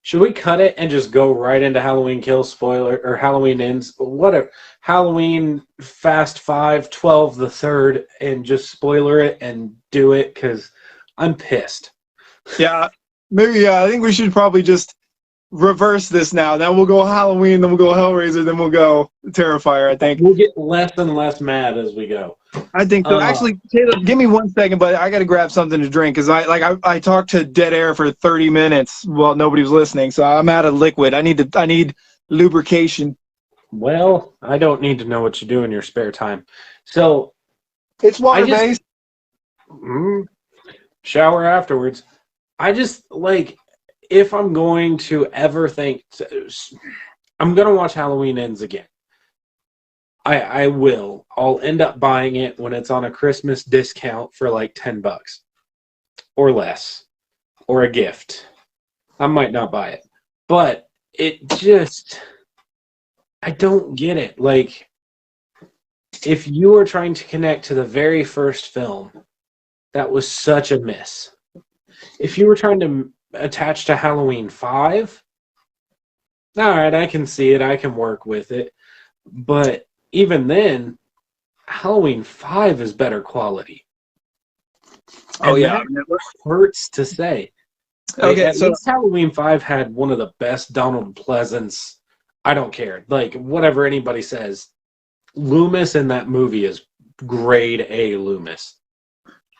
Should we cut it and just go right into Halloween Kills spoiler or Halloween Ends, whatever? Halloween Fast 5, 12 the 3rd, and just spoiler it and do it because I'm pissed. Yeah, maybe. Yeah, I think we should probably just reverse this now. Then we'll go Halloween, then we'll go Hellraiser, then we'll go Terrifier. I think we'll get less and less mad as we go. I think so. Actually, Caleb, give me 1 second, but I got to grab something to drink because I talked to dead air for 30 minutes while nobody was listening, so I'm out of liquid. I need lubrication. Well, I don't need to know what you do in your spare time. So it's water based. Shower afterwards. I just like, if I'm going to ever think I'm going to watch Halloween Ends again. I will. I'll end up buying it when it's on a Christmas discount for like $10 or less, or a gift. I might not buy it, but it just, I don't get it. Like, if you are trying to connect to the very first film, that was such a miss. If you were trying to attach to Halloween 5, all right, I can see it. I can work with it. But even then, Halloween 5 is better quality. Oh, yeah. That hurts to say. Like, okay, so Halloween 5 had one of the best Donald Pleasance. I don't care. Like, whatever anybody says, Loomis in that movie is grade A Loomis.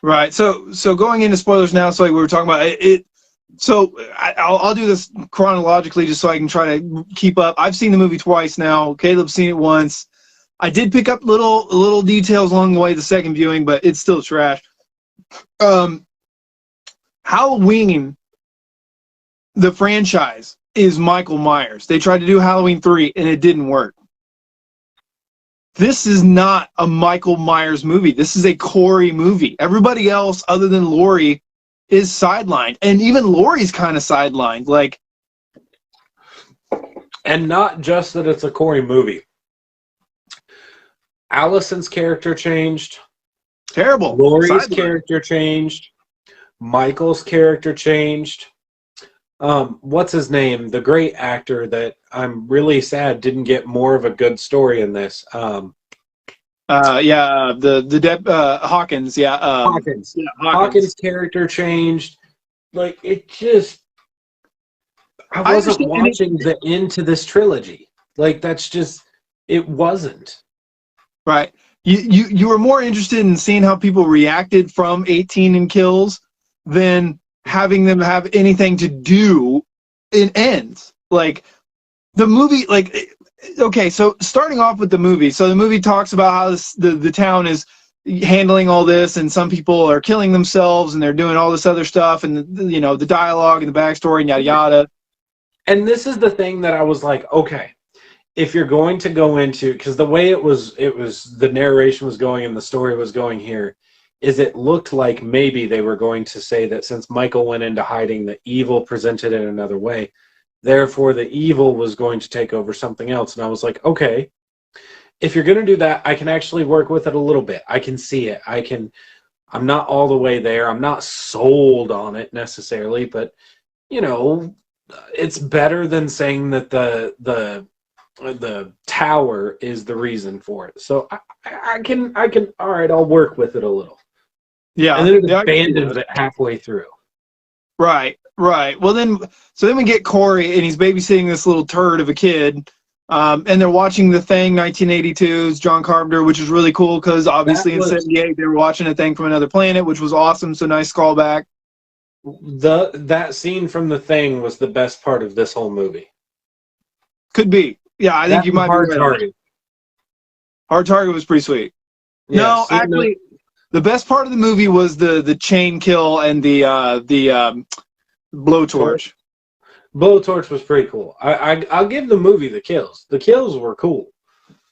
Right. So going into spoilers now, so like we were talking about it. So I'll do this chronologically just so I can try to keep up. I've seen the movie twice now. Caleb's seen it once. I did pick up little details along the way the second viewing, but it's still trash. Halloween, the franchise, is Michael Myers. They tried to do Halloween 3 and it didn't work. This is not a Michael Myers movie. This is a Corey movie. Everybody else other than Laurie is sidelined, and even Laurie's kind of sidelined. Like, and not just that it's a Corey movie. Allison's character changed. Terrible. Laurie's character changed. Michael's character changed. What's his name? The great actor that I'm really sad didn't get more of a good story in this. Hawkins. Yeah. Hawkins. Yeah, Hawkins' character changed. Like, it just, I wasn't watching the end to this trilogy. Like, that's just, it wasn't. Right. You were more interested in seeing how people reacted from 18 and Kills than having them have anything to do in Ends. Like, the movie, like, okay, so starting off with the movie. So the movie talks about how the town is handling all this, and some people are killing themselves, and they're doing all this other stuff, and, you know, the dialogue and the backstory and yada yada. And this is the thing that I was like, okay, if you're going to go into, because the way it was the narration was going and the story was going here, is it looked like maybe they were going to say that since Michael went into hiding, the evil presented in another way. Therefore, the evil was going to take over something else. And I was like, okay, if you're going to do that, I can actually work with it a little bit. I can see it. I'm not all the way there. I'm not sold on it necessarily, but, you know, it's better than saying that the tower is the reason for it. So I can, all right, I'll work with it a little. Yeah. And then it abandons it halfway through. Right. Well, then we get Corey, and he's babysitting this little turd of a kid, and they're watching The Thing, 1982's John Carpenter, which is really cool because obviously in '78 they were watching A Thing from Another Planet, which was awesome. So nice callback. That scene from The Thing was the best part of this whole movie. Could be. Yeah, I think you might be right. Hard Target was pretty sweet. Yeah, no, actually, the best part of the movie was the chain kill and the blowtorch. Blowtorch was pretty cool. I'll give the movie the kills. The kills were cool.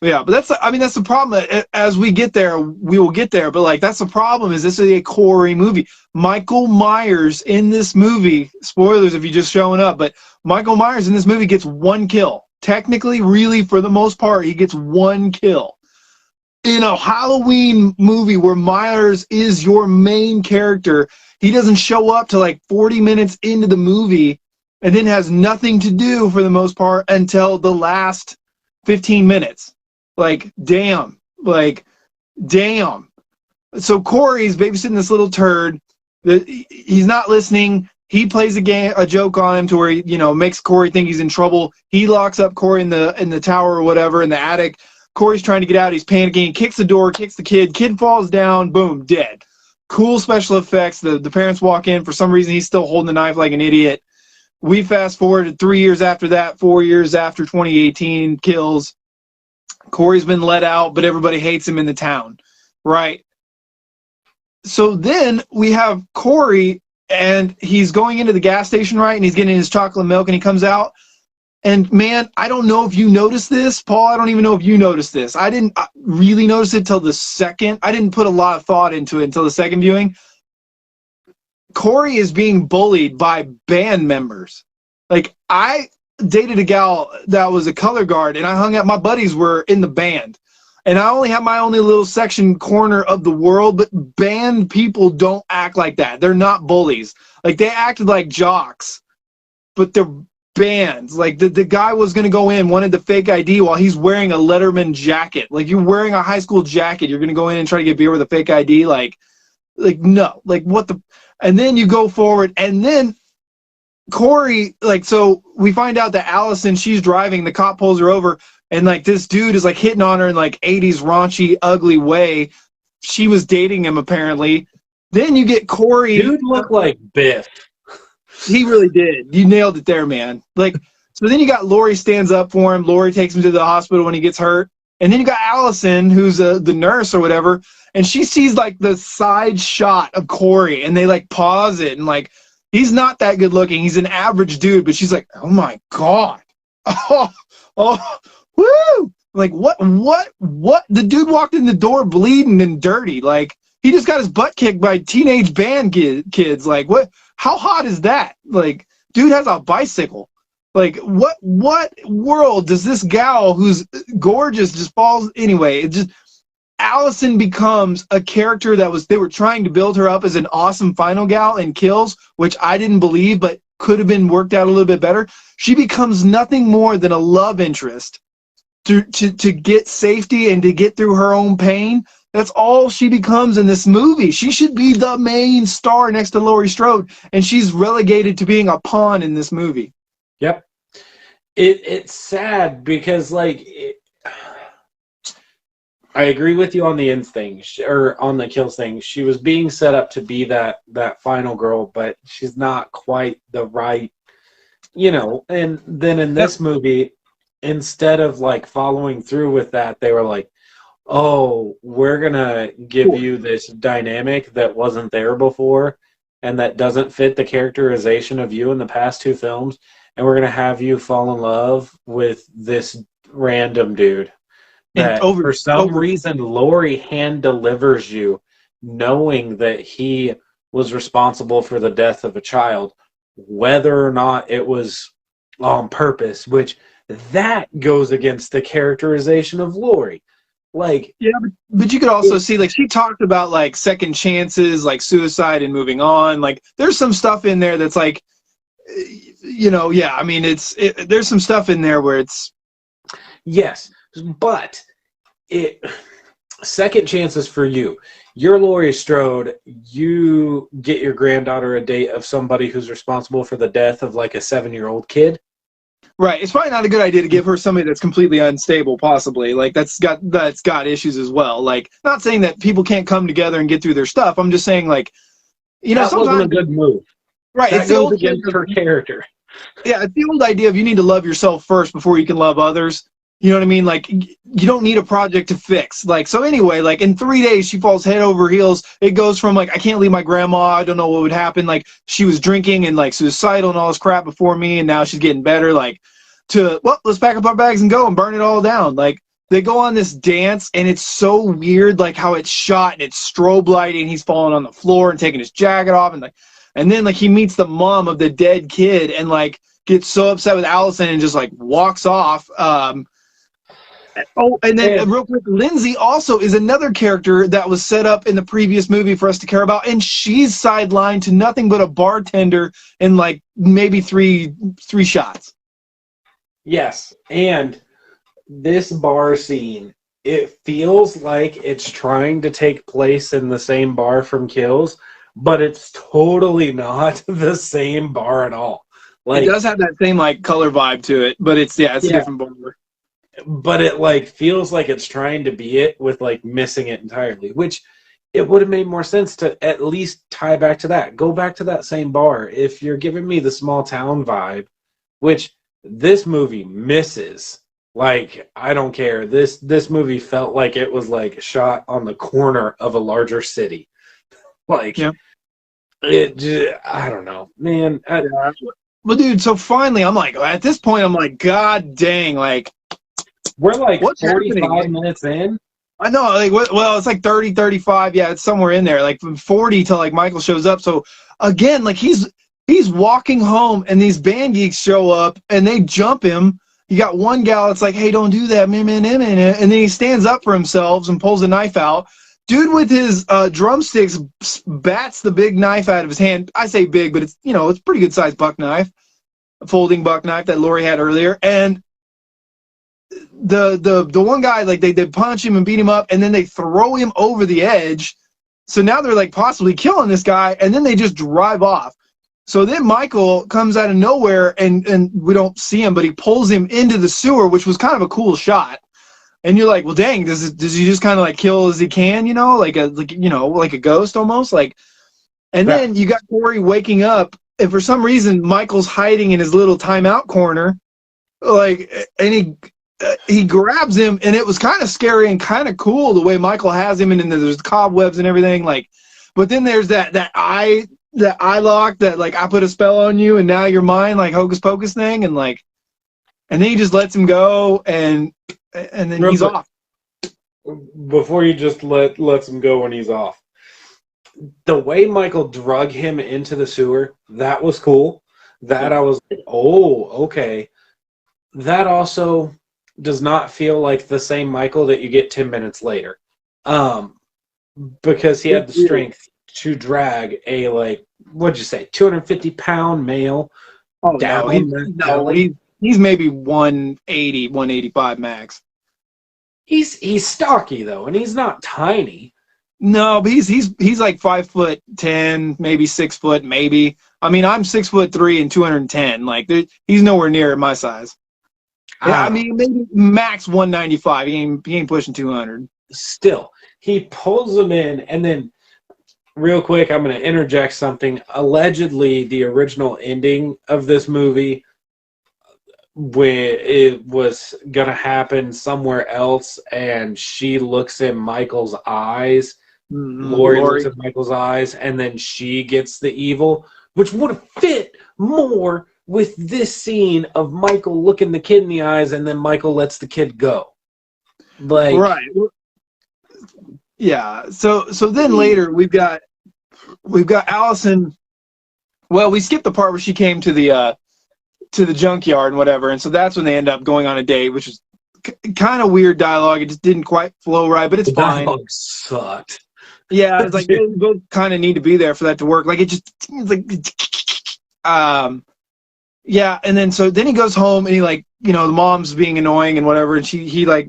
Yeah, but that's the problem. As we get there, we will get there. But like, that's the problem. Is this is a Corey movie? Michael Myers in this movie. Spoilers if you're just showing up. But Michael Myers in this movie gets one kill. Technically, really, for the most part, he gets one kill. In a Halloween movie where Myers is your main character, he doesn't show up to like 40 minutes into the movie, and then has nothing to do for the most part until the last 15 minutes. Like, damn. So Corey's babysitting this little turd. He's not listening. He plays a joke on him to where he, makes Corey think he's in trouble. He locks up Corey in the tower or whatever, in the attic. Corey's trying to get out. He's panicking. Kicks the door, kicks the kid. Kid falls down. Boom, dead. Cool special effects. The parents walk in. For some reason, he's still holding the knife like an idiot. We fast forward to 3 years after that, 4 years after 2018 kills. Corey's been let out, but everybody hates him in the town, right? So then we have Corey, and he's going into the gas station, right? And he's getting his chocolate milk, and he comes out. And man, I don't know if you noticed this, Paul. I don't even know if you noticed this. I didn't really notice it till the second. I didn't put a lot of thought into it until the second viewing. Corey is being bullied by band members. Like, I dated a gal that was a color guard, and I hung out. My buddies were in the band, and I only have my only little section corner of the world. But band people don't act like that. They're not bullies. Like, they acted like jocks, but they're bands. Like, the guy was going to go in, wanted the fake ID while he's wearing a Letterman jacket. Like, you're wearing a high school jacket, you're going to go in and try to get beer with a fake ID? Like no. Like, what the? And then you go forward, and then Corey, like, so we find out that Allison, she's driving, the cop pulls her over, and like this dude is like hitting on her in like 80s raunchy, ugly way. She was dating him apparently. Then you get Corey. Dude looked like Biff. He really did. You nailed it there, man. Like, so then you got Lori stands up for him. Lori takes him to the hospital when he gets hurt. And then you got Allison, who's the nurse or whatever, and she sees like the side shot of Corey, and they like pause it, and like, he's not that good looking. He's an average dude, but she's like, oh my God. Oh, woo. Like, what? The dude walked in the door bleeding and dirty. Like, he just got his butt kicked by teenage band kids. Like, what? How hot is that? Like, dude has a bicycle. Like, what world does this gal who's gorgeous just falls? Anyway, it just, Allison becomes a character they were trying to build her up as an awesome final gal in Kills, which I didn't believe, but could have been worked out a little bit better. She becomes nothing more than a love interest to get safety and to get through her own pain. That's all she becomes in this movie. She should be the main star next to Laurie Strode, and she's relegated to being a pawn in this movie. Yep. It's sad because, like, I agree with you on the ends thing, or on the kills thing. She was being set up to be that final girl, but she's not quite the right, And then in this movie, instead of like following through with that, they were like, oh, we're gonna give you this dynamic that wasn't there before, and that doesn't fit the characterization of you in the past two films, and we're gonna have you fall in love with this random dude that for some reason Laurie hand delivers you, knowing that he was responsible for the death of a child, whether or not it was on purpose, which that goes against the characterization of Laurie. Like, yeah, but you could also see, like, she talked about like second chances, like suicide and moving on. Like, there's some stuff in there that's like, yeah, I mean, there's some stuff in there where it's, yes, but second chances for you. You're Laurie Strode. You get your granddaughter a date of somebody who's responsible for the death of like a 7-year-old kid. Right. It's probably not a good idea to give her somebody that's completely unstable, possibly. Like, that's got issues as well. Like, not saying that people can't come together and get through their stuff. I'm just saying, like, that wasn't a good move. Right. That goes against her character. Yeah, it's the old idea of you need to love yourself first before you can love others. You know what I mean? Like, you don't need a project to fix. Like, so anyway, like, in 3 days, she falls head over heels. It goes from, like, I can't leave my grandma. I don't know what would happen. Like, she was drinking and, like, suicidal and all this crap before me, and now she's getting better. Like, to, well, let's pack up our bags and go and burn it all down. Like, they go on this dance, and it's so weird, like, how it's shot, and it's strobe lighting. He's falling on the floor and taking his jacket off, and then, like, he meets the mom of the dead kid and, like, gets so upset with Allison and just, like, walks off. Oh, and then And real quick, Lindsay also is another character that was set up in the previous movie for us to care about, and she's sidelined to nothing but a bartender in like maybe three shots. yes, and this bar scene, it feels like it's trying to take place in the same bar from Kills, but it's totally not the same bar at all. It Like, does have that same like color vibe to it, but it's a yeah, different bar. but it like feels like it's trying to be it with like missing it entirely, which it would have made more sense to at least tie back to that. Go back to that same bar if you're giving me the small town vibe, which this movie misses. Like, I don't care. This movie felt like it was like shot on the corner of a larger city. Like, Yeah. I don't know, man. Well, dude, so finally, I'm like, at this point, I'm like, God dang, like, We're like what's 45 happening? minutes in. I know, like, well, it's like 30, 35. Yeah, it's somewhere in there, like from 40 till like Michael shows up. So again, like he's walking home, and these band geeks show up, and they jump him. You got one gal that's like, "Hey, don't do that, man." And then he stands up for himself and pulls a knife out. Dude with his drumsticks bats the big knife out of his hand. I say big, but it's it's a pretty good sized buck knife, a folding buck knife that Lori had earlier, and the one guy, like they punch him and beat him up, and then they throw him over the edge. So now they're like possibly killing this guy, and then they just drive off. So then Michael comes out of nowhere, and we don't see him, but he pulls him into the sewer, which was kind of a cool shot. And you're like, well, dang, does he just kind of like kill as he can, like a ghost almost, like. And then you got Corey waking up, and for some reason Michael's hiding in his little timeout corner, like, and he grabs him, and it was kind of scary and kind of cool the way Michael has him, and then there's cobwebs and everything, like. But then there's that eye lock that, like, I put a spell on you and now you're mine, like Hocus Pocus thing, and like, and then he just lets him go, and then he's off. Before you just lets him go when he's off, the way Michael drug him into the sewer, that was cool. That I was like, oh, okay. That also does not feel like the same Michael that you get 10 minutes later. Because he had the strength to drag a, like, what'd you say, 250-pound male down. No, he's maybe 180, 185 max. He's stocky though, and he's not tiny. No, but he's like 5'10", maybe 6 foot, maybe. I mean, I'm 6'3" and 210. Like, he's nowhere near my size. Yeah, I mean, maybe max 195. He ain't pushing 200. Still, he pulls him in, and then, real quick, I'm going to interject something. Allegedly, the original ending of this movie, where it was going to happen somewhere else, and she looks in Michael's eyes. Lori looks at Michael's eyes, and then she gets the evil, which would have fit more with this scene of Michael looking the kid in the eyes, and then Michael lets the kid go. Like, right. Yeah. So then later we've got Allison. Well, we skipped the part where she came to the junkyard and whatever, and so that's when they end up going on a date, which is kind of weird dialogue. It just didn't quite flow right, but it's fine. Dialogue sucked. Yeah, it's like they both kind of need to be there for that to work. Like, it's like, yeah, and then he goes home, and he, like, the mom's being annoying and whatever, and he like,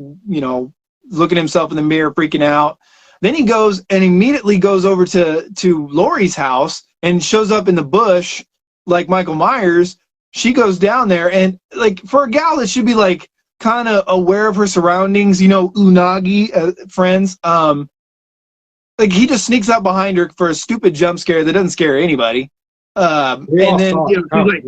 looking at himself in the mirror, freaking out. Then he goes and immediately goes over to Lori's house and shows up in the bush like Michael Myers. She goes down there, and, like, for a gal that should be, like, kind of aware of her surroundings, unagi friends, like, he just sneaks up behind her for a stupid jump scare that doesn't scare anybody. And then she's like,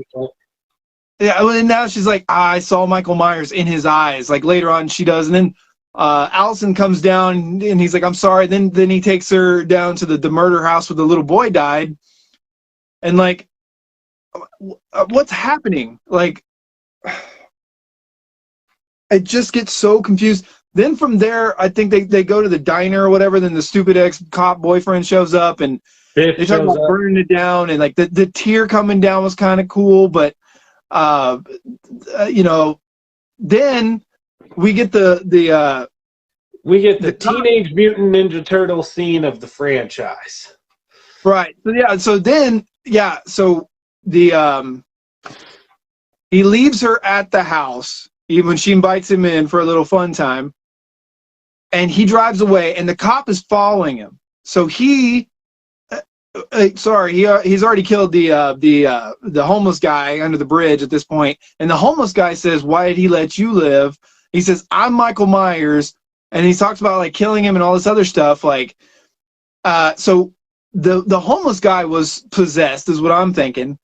yeah, and now she's like, I saw Michael Myers in his eyes. Like, later on she does, and then Allison comes down, and he's like, I'm sorry. Then he takes her down to the murder house where the little boy died, and, like, what's happening? Like, I just get so confused. Then from there, I think they go to the diner or whatever. Then the stupid ex-cop boyfriend shows up, and they talk about burning it down, and, like, the tear coming down was kind of cool, but then we get We get the the Teenage Mutant Ninja Turtle scene of the franchise. right. So so the he leaves her at the house even when she invites him in for a little fun time, and he drives away, and the cop is following him. So he's already killed the homeless guy under the bridge at this point, and the homeless guy says, "Why did he let you live?" He says, "I'm Michael Myers," and he talks about like killing him and all this other stuff. Like, so the homeless guy was possessed, is what I'm thinking,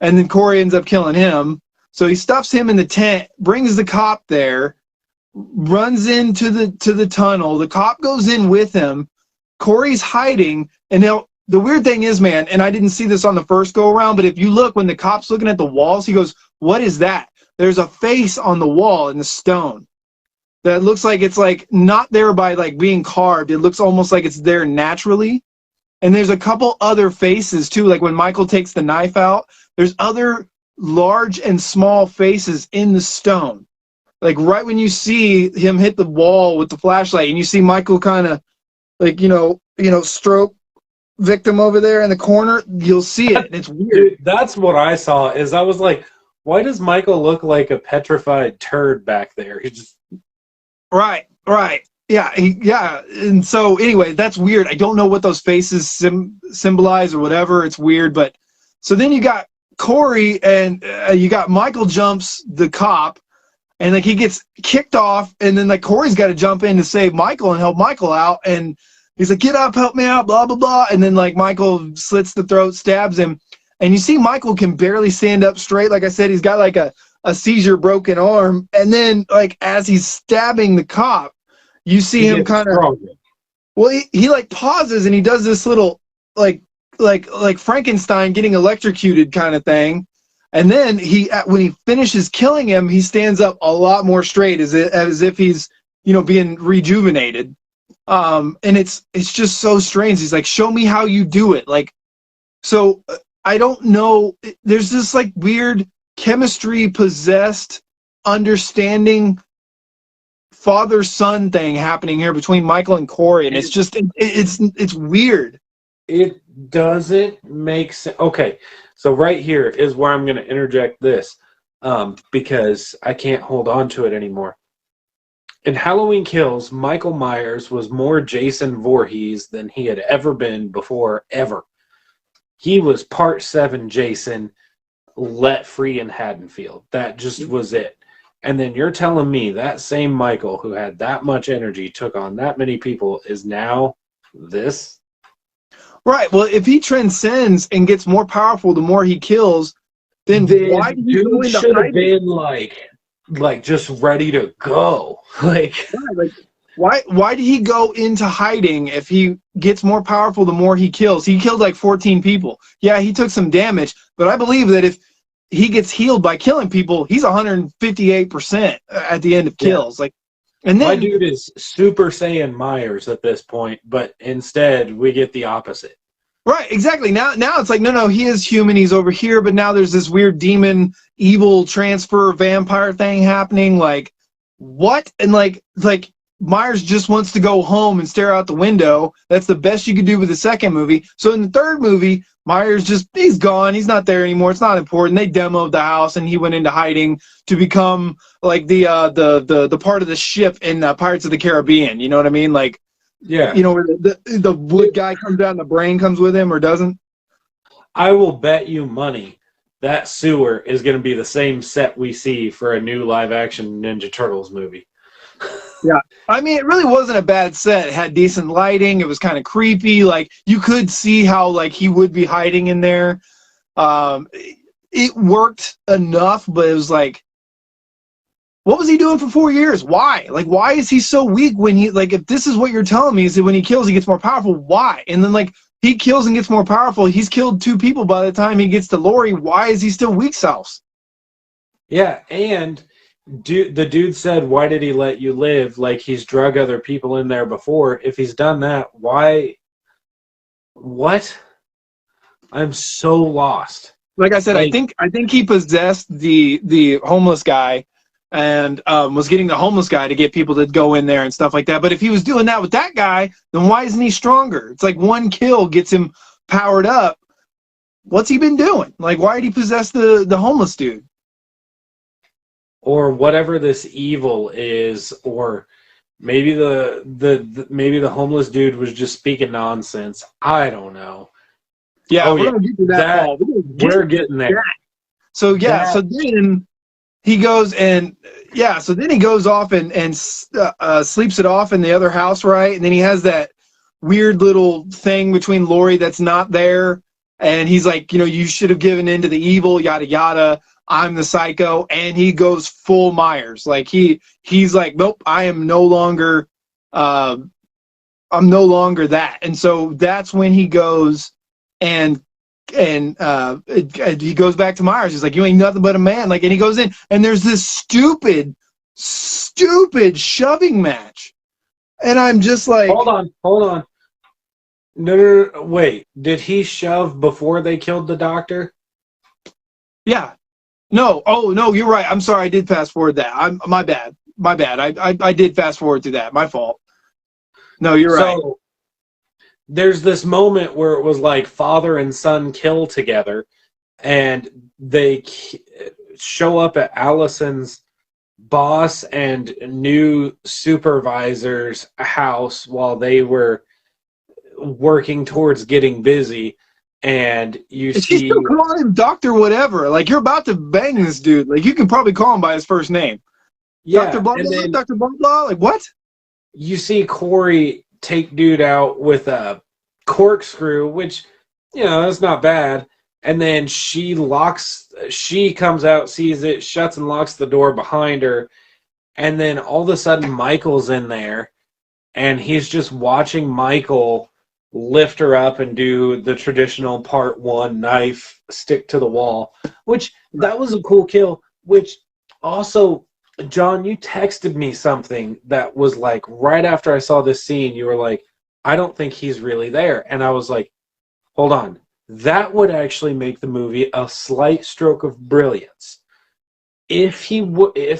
and then Corey ends up killing him. So he stuffs him in the tent, brings the cop there, runs into the tunnel. The cop goes in with him. Corey's hiding, and now the weird thing is, man, and I didn't see this on the first go around, but if you look when the cop's looking at the walls, he goes, "What is that?" There's a face on the wall in the stone that looks like it's like not there by like being carved. It looks almost like it's there naturally. And there's a couple other faces too, like when Michael takes the knife out, there's other large and small faces in the stone. Like right when you see him hit the wall with the flashlight and you see Michael kind of like, stroke victim over there in the corner, you'll see it. And it's weird. Dude, that's what I saw. Is I was like, why does Michael look like a petrified turd back there? He just right. Yeah, and so anyway, that's weird. I don't know what those faces symbolize or whatever. It's weird, but so then you got Corey and you got Michael jumps the cop, and like he gets kicked off, and then like Corey's got to jump in to save Michael and help Michael out, and he's like, "Get up, help me out," blah blah blah, and then like Michael slits the throat, stabs him, and you see Michael can barely stand up straight. Like I said, he's got like a seizure, broken arm, and then like as he's stabbing the cop, you see him kind of, well, he like pauses and he does this little like Frankenstein getting electrocuted kind of thing, and then when he finishes killing him, he stands up a lot more straight as if he's being rejuvenated, and it's just so strange. He's like, "Show me how you do it." Like, so I don't know. There's this like weird chemistry possessed understanding father-son thing happening here between Michael and Corey, and it's just it's weird. It doesn't make sense. Okay, so right here is where I'm going to interject this, because I can't hold on to it anymore. In Halloween Kills, Michael Myers was more Jason Voorhees than he had ever been before, ever. He was part 7 Jason, let free in Haddonfield. That just was it. And then you're telling me that same Michael who had that much energy, took on that many people, is now this? Right. Well, if he transcends and gets more powerful the more he kills, then why did he go into should have been like just ready to go? Like why did he go into hiding if he gets more powerful the more he kills? He killed like 14 people. Yeah, he took some damage, but I believe that if he gets healed by killing people, he's 158% at the end of kills. Like, and then my dude is Super Saiyan Myers at this point, but instead we get the opposite. Right, exactly. Now it's like, no, he is human. He's over here, but now there's this weird demon, evil transfer vampire thing happening. Like, what? And like Myers just wants to go home and stare out the window. That's the best you could do with the second movie. So in the third movie, Myers he's gone. He's not there anymore. It's not important. They demoed the house and he went into hiding to become like the part of the ship in Pirates of the Caribbean. You know what I mean? Like, yeah. Where the wood guy comes down, the brain comes with him or doesn't. I will bet you money that sewer is going to be the same set we see for a new live action Ninja Turtles movie. Yeah. I mean, it really wasn't a bad set. It had decent lighting. It was kind of creepy. Like, you could see how, like, he would be hiding in there. It worked enough, but it was like, what was he doing for 4 years? Why? Like, why is he so weak when he, like, if this is what you're telling me is that when he kills, he gets more powerful, why? And then, like, he kills and gets more powerful. He's killed 2 people by the time he gets to Laurie. Why is he still weak sauce? Yeah, and the dude said, why did he let you live? Like, he's drug other people in there before. If he's done that, why? What? I'm so lost. Like I said, I think he possessed the homeless guy, and was getting the homeless guy to get people to go in there and stuff like that. But if he was doing that with that guy, then why isn't he stronger? It's like one kill gets him powered up. What's he been doing? Like, why did he possess the homeless dude? Or whatever this evil is, or maybe maybe the homeless dude was just speaking nonsense. I don't know. Yeah, Oh, we're yeah. gonna get to that. Paul. We're getting there. So yeah, so then he goes and so then he goes off and sleeps it off in the other house, right? And then he has that weird little thing between Lori that's not there, and he's like, you know, you should have given in to the evil, yada yada. I'm the psycho, and he goes full Myers. Like he's like, nope, I'm no longer that. And so that's when he goes and he goes back to Myers. He's like, you ain't nothing but a man. Like, and he goes in, and there's this stupid shoving match, and I'm just like, hold on. No, wait. Did he shove before they killed the doctor? Yeah. No. Oh no, you're right. I'm sorry. I did fast forward that. My bad. I did fast forward to that. My fault. No, you're right. So there's this moment where it was like father and son kill together, and they show up at Allison's boss and new supervisor's house while they were working towards getting busy. And she's still calling him Dr. Whatever. Like, you're about to bang this dude. Like, you can probably call him by his first name. Yeah, Dr. Blah, blah, Dr. Blah, blah. Like, what? You see Corey take dude out with a corkscrew, which, you know, that's not bad. And then she comes out, sees it, shuts and locks the door behind her. And then all of a sudden, Michael's in there. And he's just watching Michael lift her up and do the traditional part one knife stick to the wall, which that was a cool kill. Which also, John, you texted me something that was like right after I saw this scene, you were like, I don't think he's really there. And I was like, hold on, that would actually make the movie a slight stroke of brilliance. If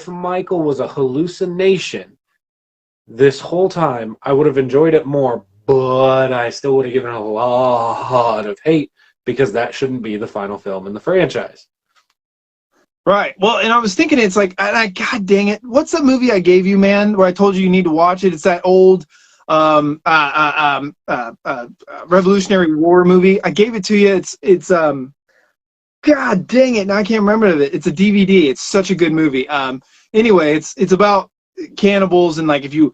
Michael was a hallucination this whole time, I would have enjoyed it more. But I still would have given it a lot of hate because that shouldn't be the final film in the franchise. Right. Well, and I was thinking, it's like, God dang it, what's that movie I gave you, man, where I told you need to watch it? It's that old Revolutionary War movie. I gave it to you. It's God dang it, now I can't remember it. It's a DVD. It's such a good movie. Anyway, it's about cannibals, and like if you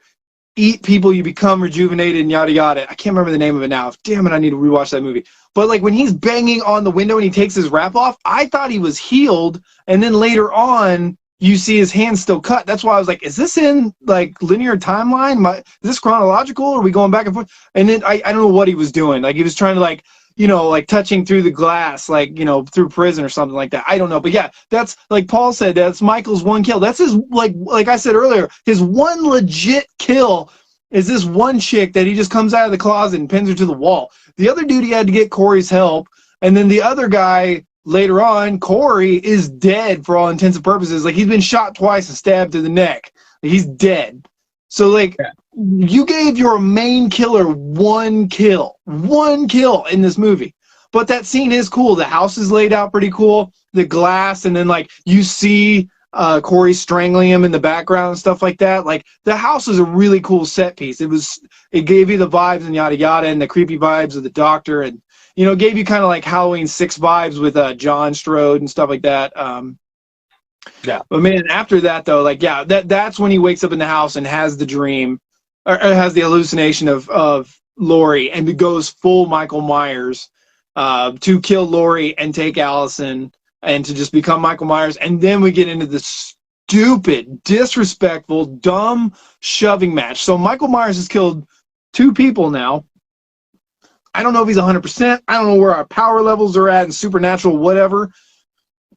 eat people, you become rejuvenated and yada yada. I can't remember the name of it now. Damn it, I need to rewatch that movie. But like when he's banging on the window and he takes his wrap off, I thought he was healed, and then later on you see his hand still cut. That's why I was like, is this in like linear timeline? Is this chronological? Or are we going back and forth? And then I don't know what he was doing. Like he was trying to like, you know, like touching through the glass, like, you know, through prison or something like that. I don't know. But yeah, that's like Paul said, that's Michael's one kill. That's his, like I said earlier, his one legit kill is this one chick that he just comes out of the closet and pins her to the wall. The other dude, he had to get Corey's help. And then the other guy, later on, Corey is dead for all intents and purposes. Like he's been shot twice and stabbed to the neck. He's dead. So like, you gave your main killer one kill in this movie. But that scene is cool. The house is laid out pretty cool. The glass, and then like you see Corey strangling him in the background and stuff like that. Like the house is a really cool set piece. It gave you the vibes and yada yada, and the creepy vibes of the doctor, and you know, gave you kind of like Halloween 6 vibes with John Strode and stuff like that. Yeah. But man, after that though, like yeah, that's when he wakes up in the house and has the dream, or has the hallucination of Lori, and goes full Michael Myers to kill Lori and take Allison, and to just become Michael Myers. And then we get into the stupid, disrespectful, dumb shoving match. So Michael Myers has killed 2 people now. I don't know if he's 100%. I don't know where our power levels are at and supernatural whatever.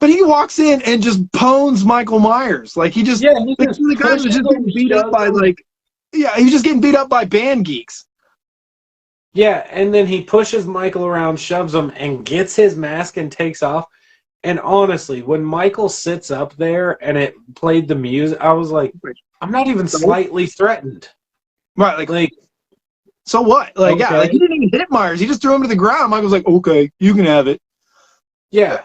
But he walks in and just pones Michael Myers. Like he just, the guy was just getting beat up by he was just getting beat up by band geeks. Yeah, and then he pushes Michael around, shoves him, and gets his mask and takes off. And honestly, when Michael sits up there and it played the music, I was like, I'm not even slightly threatened. Right, Like, so what? Like, yeah, like okay. he didn't even hit Myers. He just threw him to the ground. Michael's like, okay, you can have it. Yeah.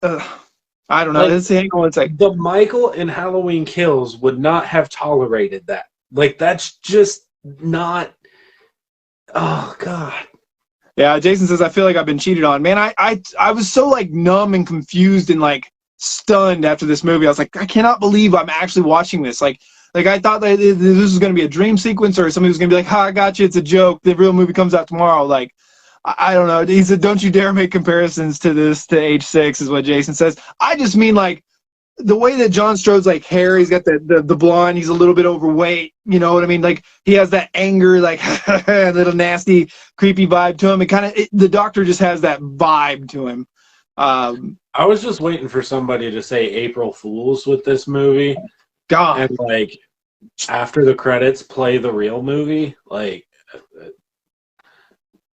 I don't know. Like, Let's see. Hang on one second. the Michael in Halloween Kills would not have tolerated that. Like, that's just not. Oh God. Yeah, Jason says I feel like I've been cheated on. Man, I was so like numb and confused and like stunned after this movie. I was like, I cannot believe I'm actually watching this. Like I thought that this was going to be a dream sequence or somebody was going to be like, "Ha, I got you. It's a joke. The real movie comes out tomorrow." Like, I don't know. He said, "Don't you dare make comparisons to this to H6," is what Jason says. I just mean like the way that John Strode's like hair, he's got the blonde, he's a little bit overweight, you know what I mean? Like he has that anger, like little nasty, creepy vibe to him. It kind of the Doctor just has that vibe to him. I was just waiting for somebody to say April Fools with this movie. God, And like after the credits play the real movie. Like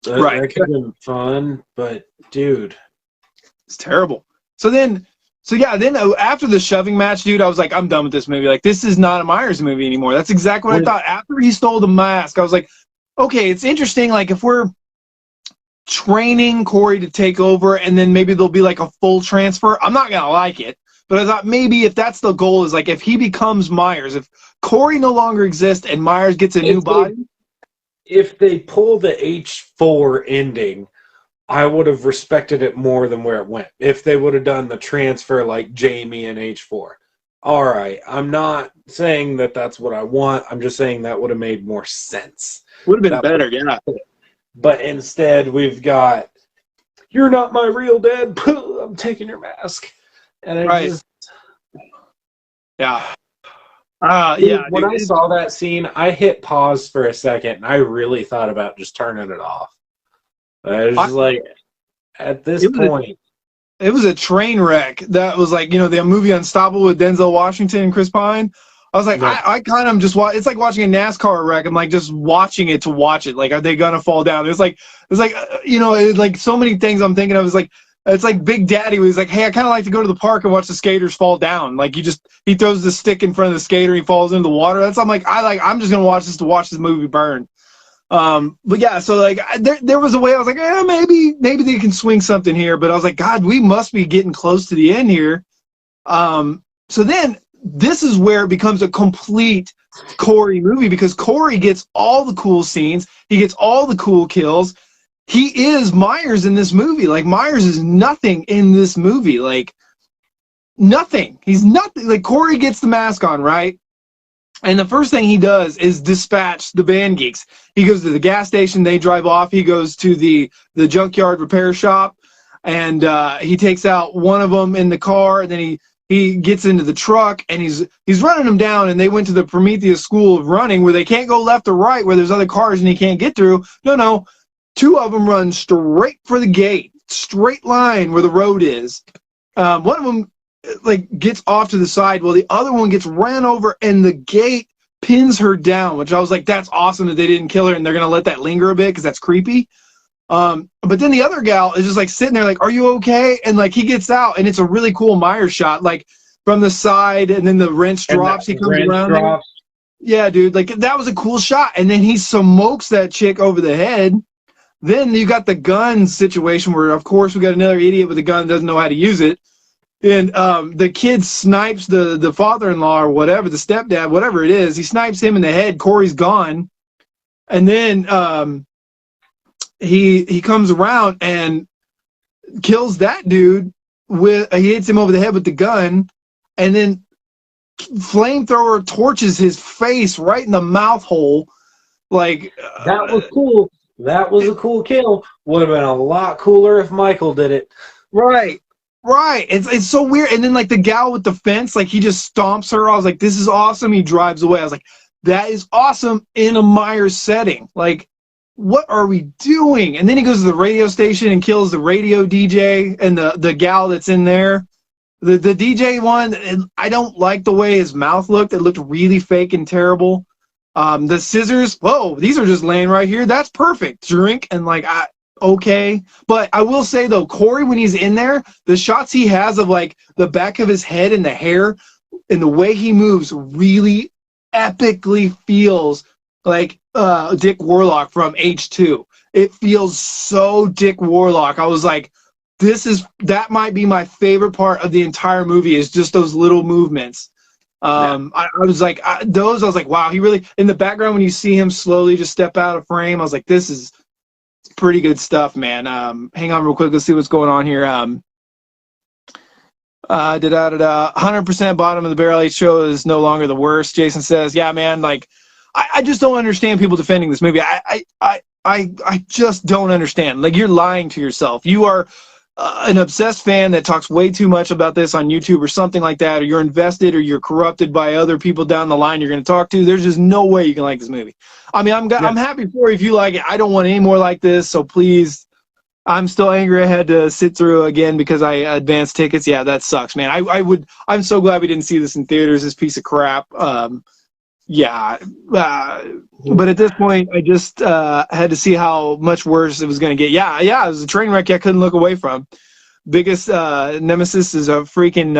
right. That could have been fun, but dude. It's terrible. So yeah, then after the shoving match, dude, I was like, I'm done with this movie. Like, this is not a Myers movie anymore. That's exactly what I thought. After he stole the mask, I was like, okay, it's interesting. Like, if we're training Corey to take over and then maybe there'll be like a full transfer, I'm not going to like it. But I thought maybe if that's the goal is like if he becomes Myers, if Corey no longer exists and Myers gets a new body. If they pull the H4 ending, I would have respected it more than where it went. If they would have done the transfer like Jamie and H4. All right. I'm not saying that that's what I want. I'm just saying that would have made more sense. Would have been better, yeah. But instead, we've got, you're not my real dad. I'm taking your mask. And it just... Yeah. When I saw that scene, I hit pause for a second, and I really thought about just turning it off. I was just like, at this point... It was a train wreck. That was like, the movie Unstoppable with Denzel Washington and Chris Pine. I was like, yeah. I kind of just watch. It's like watching a NASCAR wreck. I'm like just watching it to watch it. Like, are they gonna fall down? It's like like so many things I'm thinking of. It's like Big Daddy was like, hey, I kind of like to go to the park and watch the skaters fall down. Like he throws the stick in front of the skater, he falls into the water. I'm like, I'm just gonna watch this movie burn. But yeah, so like there was a way I was like, maybe they can swing something here. But I was like, God, we must be getting close to the end here. So then this is where it becomes a complete Corey movie because Corey gets all the cool scenes. He gets all the cool kills. He is Myers in this movie. Like Myers is nothing in this movie. Like nothing. He's nothing. Like Corey gets the mask on, right? And the first thing he does is dispatch the band geeks. He goes to the gas station. They drive off. He goes to the junkyard repair shop, and he takes out one of them in the car. And then he gets into the truck, and he's running them down. And they went to the Prometheus School of Running, where they can't go left or right, where there's other cars and he can't get through. No. Two of them run straight for the gate, straight line where the road is. One of them gets off to the side while the other one gets ran over and the gate pins her down, which I was like, that's awesome that they didn't kill her and they're going to let that linger a bit because that's creepy. But then the other gal is just like sitting there like, are you okay? And like he gets out and it's a really cool Myers shot, like from the side, and then the wrench drops. He comes around. Yeah, dude, like that was a cool shot. And then he smokes that chick over the head. Then you got the gun situation where, of course, we got another idiot with a gun doesn't know how to use it. And the kid snipes the father-in-law or whatever, the stepdad, whatever it is. He snipes him in the head. Corey's gone. And then he comes around and kills that dude. He hits him over the head with the gun. And then flamethrower torches his face right in the mouth hole. Like that was cool. That was a cool kill. Would have been a lot cooler if Michael did it. Right. It's so weird. And then like the gal with the fence, like he just stomps her. I was like, this is awesome. He drives away. I was like, that is awesome in a Myers setting. Like, what are we doing? And then he goes to the radio station and kills the radio DJ and the gal that's in there. The DJ one, I don't like the way his mouth looked. It looked really fake and terrible. The scissors, whoa, these are just laying right here. That's perfect. Drink and like, okay. But I will say though, Corey, when he's in there, the shots he has of like the back of his head and the hair and the way he moves really epically feels like Dick Warlock from H2. It feels so Dick Warlock. I was like, that might be my favorite part of the entire movie, is just those little movements. I was like, I was like, wow, he really, in the background when you see him slowly just step out of frame, I was like, this is pretty good stuff, man. Hang on real quick, let's see what's going on here. 100% bottom of the barrel show is no longer the worst. Jason says, yeah, man, like, I just don't understand people defending this movie. I just don't understand. Like, you're lying to yourself. You are an obsessed fan that talks way too much about this on YouTube or something like that, or you're invested, or you're corrupted by other people down the line you're going to talk to. There's just no way you can like this movie. I mean, I'm happy for you if you like it. I don't want any more like this, so please. I'm still angry I had to sit through again because I advanced tickets. Yeah, that sucks, man. I'm so glad we didn't see this in theaters, this piece of crap. But at this point, I just had to see how much worse it was going to get. Yeah, it was a train wreck I couldn't look away from. Biggest nemesis is a freaking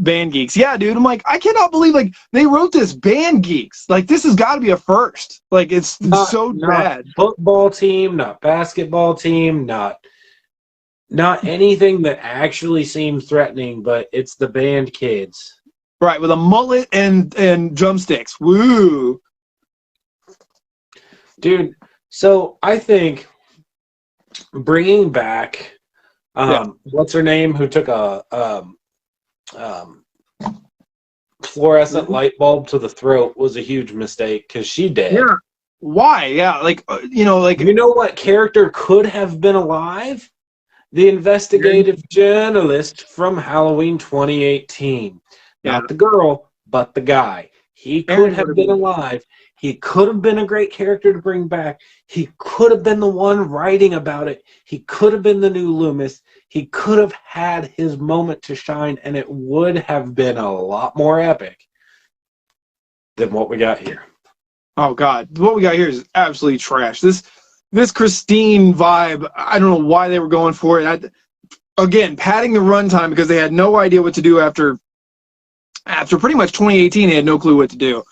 Band Geeks. Yeah, dude, I'm like, I cannot believe, like, they wrote this Band Geeks. Like, this has got to be a first. Like, it's so bad. Football team, not basketball team, not anything that actually seems threatening, but it's the band kids. Right, with a mullet and drumsticks. Woo! Dude, so I think bringing back, what's her name, who took a fluorescent light bulb to the throat was a huge mistake, because she did. Yeah. Why? Yeah, like, you know what character could have been alive? The investigative journalist from Halloween 2018. Not the girl, but the guy. He could have been alive. He could have been a great character to bring back. He could have been the one writing about it. He could have been the new Loomis. He could have had his moment to shine, and it would have been a lot more epic than what we got here. Oh, God. What we got here is absolutely trash. This Christine vibe, I don't know why they were going for it. Again, padding the runtime because they had no idea what to do after pretty much 2018, they had no clue what to do.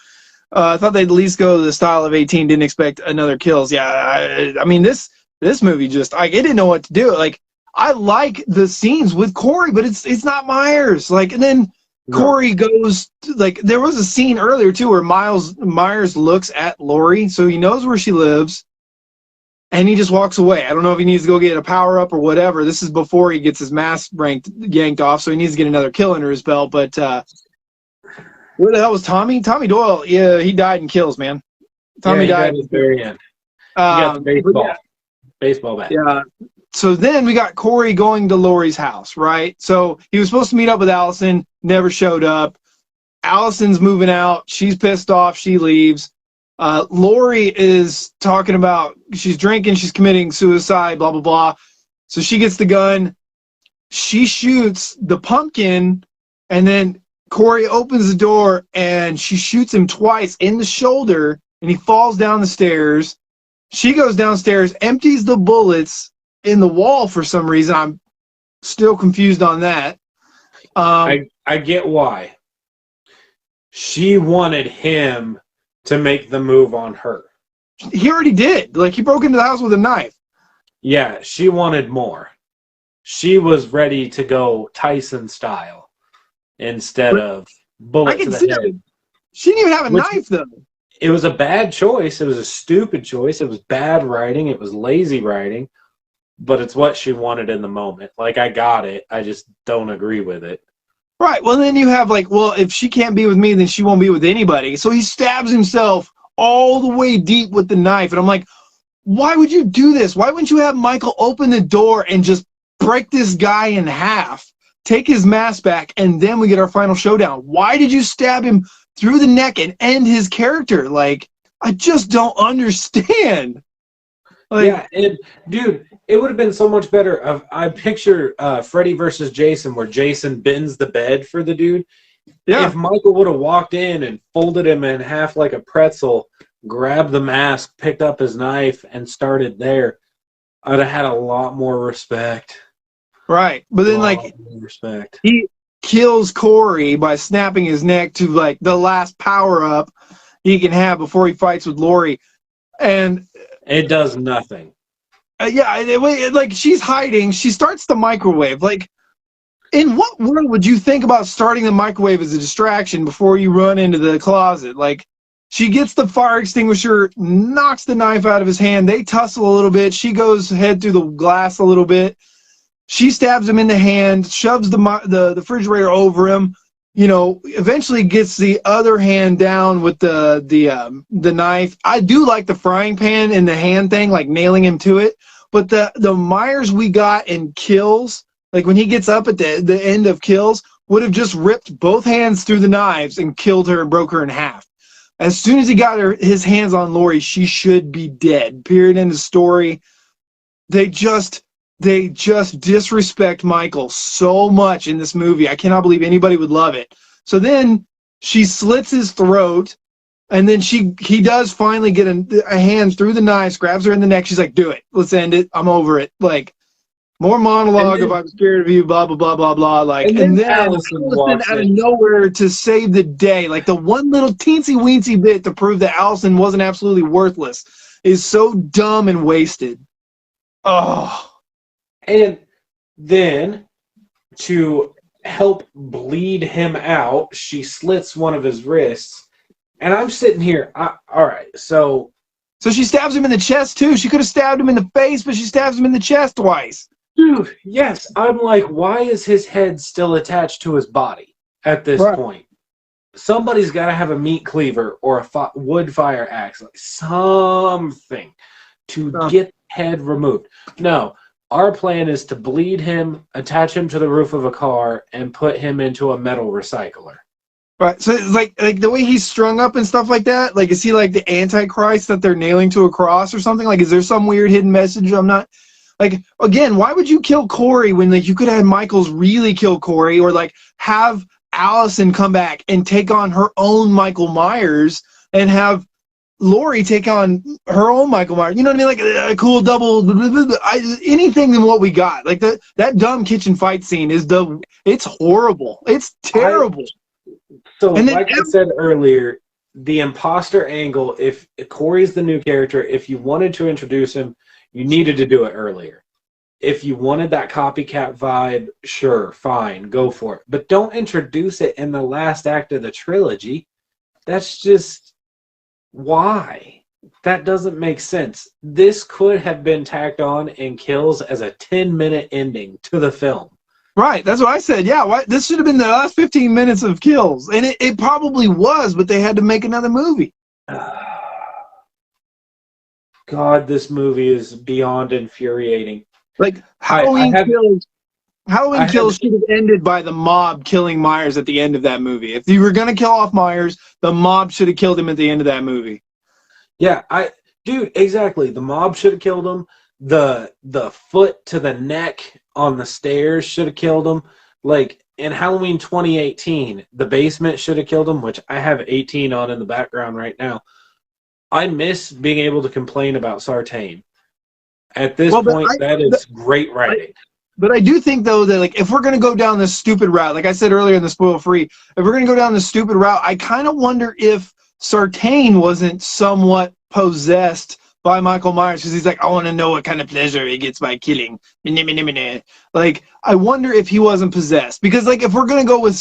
I thought they'd at least go to the style of 18, didn't expect another kills. Yeah, I mean, this movie just, it didn't know what to do. Like, I like the scenes with Corey, but it's not Myers. Like, and then Corey goes, like, there was a scene earlier, too, where Myers looks at Lori, so he knows where she lives, and he just walks away. I don't know if he needs to go get a power-up or whatever. This is before he gets his mask yanked off, so he needs to get another kill under his belt, but, where the hell was Tommy? Tommy Doyle, yeah, he died in kills, man. Tommy died at the very end. He got the baseball bat. Yeah. So then we got Corey going to Lori's house, right? So he was supposed to meet up with Allison, never showed up. Allison's moving out. She's pissed off. She leaves. Lori is talking about, she's drinking, she's committing suicide, blah, blah, blah. So she gets the gun. She shoots the pumpkin, and then Corey opens the door, and she shoots him twice in the shoulder, and he falls down the stairs. She goes downstairs, empties the bullets in the wall for some reason. I'm still confused on that. I get why. She wanted him to make the move on her. He already did. Like, he broke into the house with a knife. Yeah, she wanted more. She was ready to go Tyson style instead of bullet to the head. She didn't even have a knife, though. It was a bad choice. It was a stupid choice. It was bad writing. It was lazy writing. But it's what she wanted in the moment. Like, I got it. I just don't agree with it. Right. Well, then you have, like, well, if she can't be with me, then she won't be with anybody. So he stabs himself all the way deep with the knife. And I'm like, why would you do this? Why wouldn't you have Michael open the door and just break this guy in half, take his mask back, and then we get our final showdown? Why did you stab him through the neck and end his character? Like, I just don't understand. Like, yeah, and dude, it would have been so much better. I picture Freddy versus Jason, where Jason bends the bed for the dude. Yeah. If Michael would have walked in and folded him in half like a pretzel, grabbed the mask, picked up his knife, and started there, I'd have had a lot more respect. Right. But then, like, Respect. he kills Corey by snapping his neck to, like, the last power-up he can have before he fights with Laurie. And it does nothing. Like, she's hiding. She starts the microwave. Like, in what world would you think about starting the microwave as a distraction before you run into the closet? Like, she gets the fire extinguisher, knocks the knife out of his hand. They tussle a little bit. She goes head through the glass a little bit. She stabs him in the hand, shoves the refrigerator over him. You know, eventually gets the other hand down with the knife. I do like the frying pan and the hand thing, like nailing him to it. But the Myers we got in Kills, like when he gets up at the end of Kills, would have just ripped both hands through the knives and killed her and broke her in half. As soon as he got his hands on Laurie, she should be dead. Period. End of story. They just disrespect Michael so much in this movie. I cannot believe anybody would love it. So then she slits his throat, and then he does finally get a hand through the knives, grabs her in the neck. She's like, "Do it. Let's end it. I'm over it." Like, more monologue of "I'm scared of you," blah blah blah blah blah. Like, and then Allison out of nowhere to save the day. Like, the one little teensy weensy bit to prove that Allison wasn't absolutely worthless is so dumb and wasted. Oh. And then, to help bleed him out, she slits one of his wrists. And I'm sitting here. All right, so she stabs him in the chest, too. She could have stabbed him in the face, but she stabs him in the chest twice. Dude, yes. I'm like, why is his head still attached to his body at this point? Somebody's got to have a meat cleaver or a wood fire axe, like something to get the head removed. No. Our plan is to bleed him, attach him to the roof of a car, and put him into a metal recycler. Right. So, like the way he's strung up and stuff like that, like, is he like the Antichrist that they're nailing to a cross or something? Like, is there some weird hidden message? I'm not... Like, again, why would you kill Corey when, like, you could have Michaels really kill Corey, or, like, have Allison come back and take on her own Michael Myers and have Laurie take on her own Michael Myers? You know what I mean? Like a cool double, anything than what we got. Like that dumb kitchen fight scene it's horrible. It's terrible. So, and like I said earlier, the imposter angle, if Corey's the new character, if you wanted to introduce him, you needed to do it earlier. If you wanted that copycat vibe, sure, fine, go for it. But don't introduce it in the last act of the trilogy. That's just... why? That doesn't make sense. This could have been tacked on in Kills as a 10-minute ending to the film. Right, that's what I said. Yeah, this should have been the last 15 minutes of Kills. And it probably was, but they had to make another movie. God, this movie is beyond infuriating. Like, Halloween Kills should have ended by the mob killing Myers at the end of that movie. If you were going to kill off Myers, the mob should have killed him at the end of that movie. Yeah, dude, exactly. The mob should have killed him. The foot to the neck on the stairs should have killed him. Like, in Halloween 2018, the basement should have killed him, which I have 18 on in the background right now. I miss being able to complain about Sartain. At this point, that is great writing. But I do think, though, that, like, if we're going to go down this stupid route, like I said earlier in the spoil free, if we're going to go down this stupid route, I kind of wonder if Sartain wasn't somewhat possessed by Michael Myers, because he's like, I want to know what kind of pleasure he gets by killing. Like, I wonder if he wasn't possessed. Because, like, if we're going to go with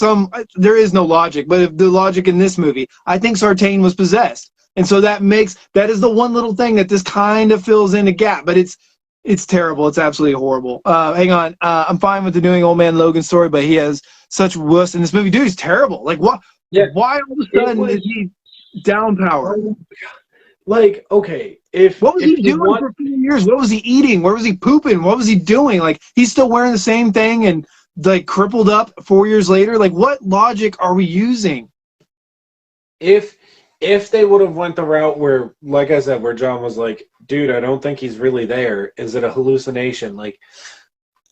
there is no logic, but if the logic in this movie, I think Sartain was possessed. And so that is the one little thing that this kind of fills in a gap, but it's terrible. It's absolutely horrible. Hang on. I'm fine with the Doing Old Man Logan story, but he has such wuss in this movie. Dude, he's terrible. Like, what? Yeah. Why all of a sudden is he down power? Like, okay, what was he doing for 4 years? What was he eating? Where was he pooping? What was he doing? Like, he's still wearing the same thing and, like, crippled up 4 years later. Like, what logic are we using? If they would have went the route where, like I said, where John was like, dude, I don't think he's really there. Is it a hallucination? Like,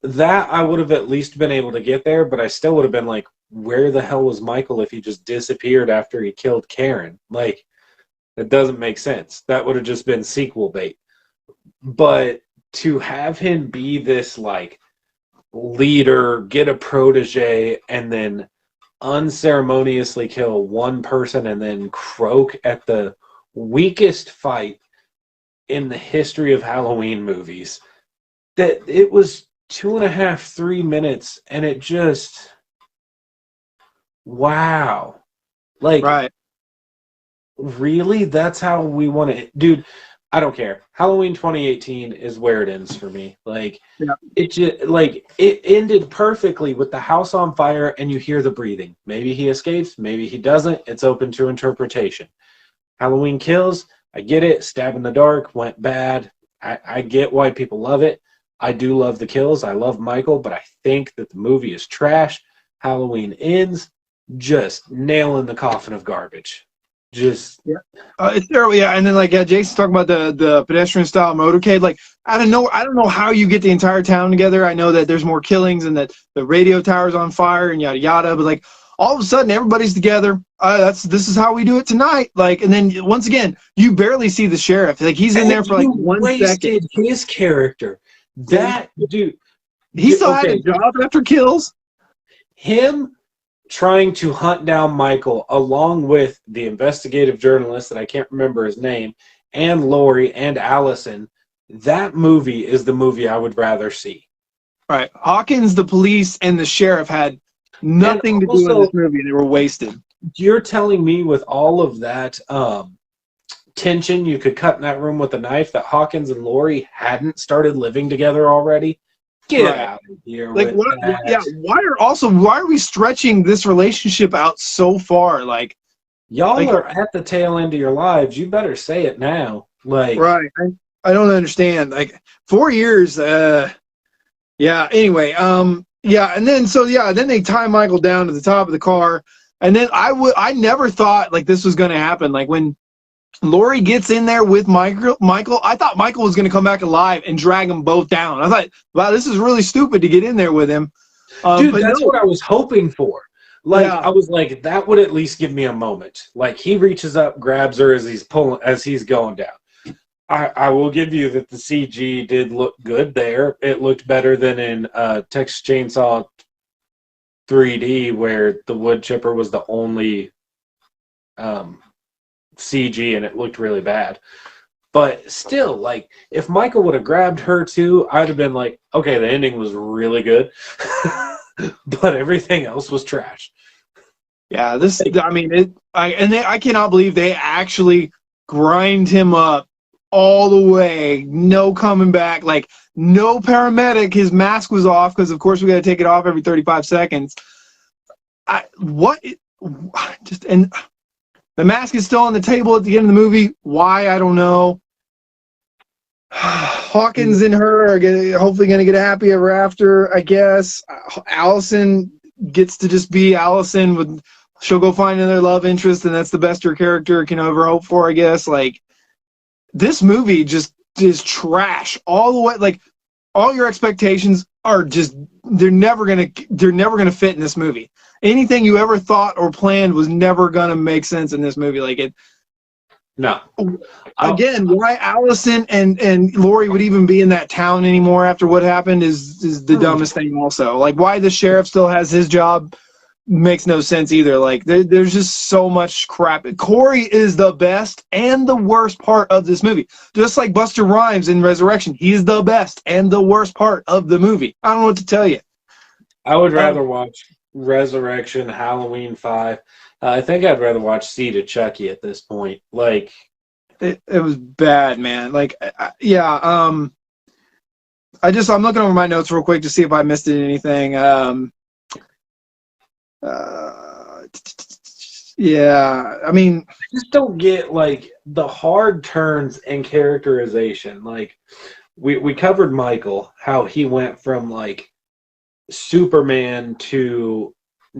that I would have at least been able to get there, but I still would have been like, where the hell was Michael if he just disappeared after he killed Karen? Like, it doesn't make sense. That would have just been sequel bait. But to have him be this like leader, get a protege, and then unceremoniously kill one person and then croak at the weakest fight in the history of Halloween movies. That it was 2.5, 3 minutes, and it just wow. Like, Right. really? That's how we want to, dude. I don't care. Halloween 2018 is where it ends for me. Like, Yeah. it just like it ended perfectly with the house on fire and you hear the breathing. Maybe he escapes, maybe he doesn't. It's open to interpretation. Halloween Kills, I get it. Stab in the Dark went bad. I get why people love it. I do love the kills. I love Michael, but I think that the movie is trash. Halloween Ends, just nail in the coffin of garbage. Just It's terrible, yeah. And then like Jason's talking about the pedestrian style motorcade. Like I don't know how you get the entire town together. I know that there's more killings and that the radio tower's on fire and yada yada. But like all of a sudden everybody's together. This is how we do it tonight. Like and then once again you barely see the sheriff. Like he's in there for like 1 second. His character, that dude, He still had a job after kills. Him trying to hunt down Michael along with the investigative journalist that I can't remember his name and Lori and Allison. That movie is the movie I would rather see. Right. Hawkins, the police, and the sheriff had nothing to do in this movie. They were wasted. You're telling me with all of that tension you could cut in that room with a knife that Hawkins and Lori hadn't started living together already? Get out of here. Like what? Yeah. Why are we stretching this relationship out so far? Like y'all are at the tail end of your lives. You better say it now. Like right. I don't understand. Like 4 years. Yeah. Anyway. Yeah. And then then they tie Michael down to the top of the car, and then I never thought like this was going to happen. Like when Lori gets in there with Michael, I thought Michael was going to come back alive and drag them both down. I thought, wow, this is really stupid to get in there with him. Dude, that's what I was hoping for. Like, I was like, that would at least give me a moment. Like, he reaches up, grabs her as he's going down. I will give you that the CG did look good there. It looked better than in Texas Chainsaw 3D, where the wood chipper was the only CG and it looked really bad. But still, like, if Michael would have grabbed her too, I'd have been like, okay, the ending was really good. But everything else was trash. Yeah, I cannot believe they actually grind him up all the way, no coming back, like no paramedic. His mask was off because, of course, we got to take it off every 35 seconds. The mask is still on the table at the end of the movie. Why? I don't know. Hawkins and her are hopefully going to get a happy ever after, I guess. Allison gets to just be Allison. She'll go find another love interest, and that's the best her character can ever hope for, I guess. Like, this movie just is trash all the way. Like, all your expectations are just they're never gonna fit in this movie. Anything you ever thought or planned was never gonna make sense in this movie. Like it. No. Again, why Allison and Lori would even be in that town anymore after what happened is the dumbest thing. Also, like why the sheriff still has his job makes no sense either. Like there's just so much crap. Corey is the best and the worst part of this movie. Just like Buster Rhymes in Resurrection, he's the best and the worst part of the movie. I don't know what to tell you. I would rather watch Resurrection, Halloween 5. I think I'd rather watch Seed of Chucky at this point. Like, it was bad, man. Like, yeah. I'm looking over my notes real quick to see if I missed anything. Yeah. I mean, I just don't get like the hard turns and characterization. Like, we covered Michael, how he went from like Superman to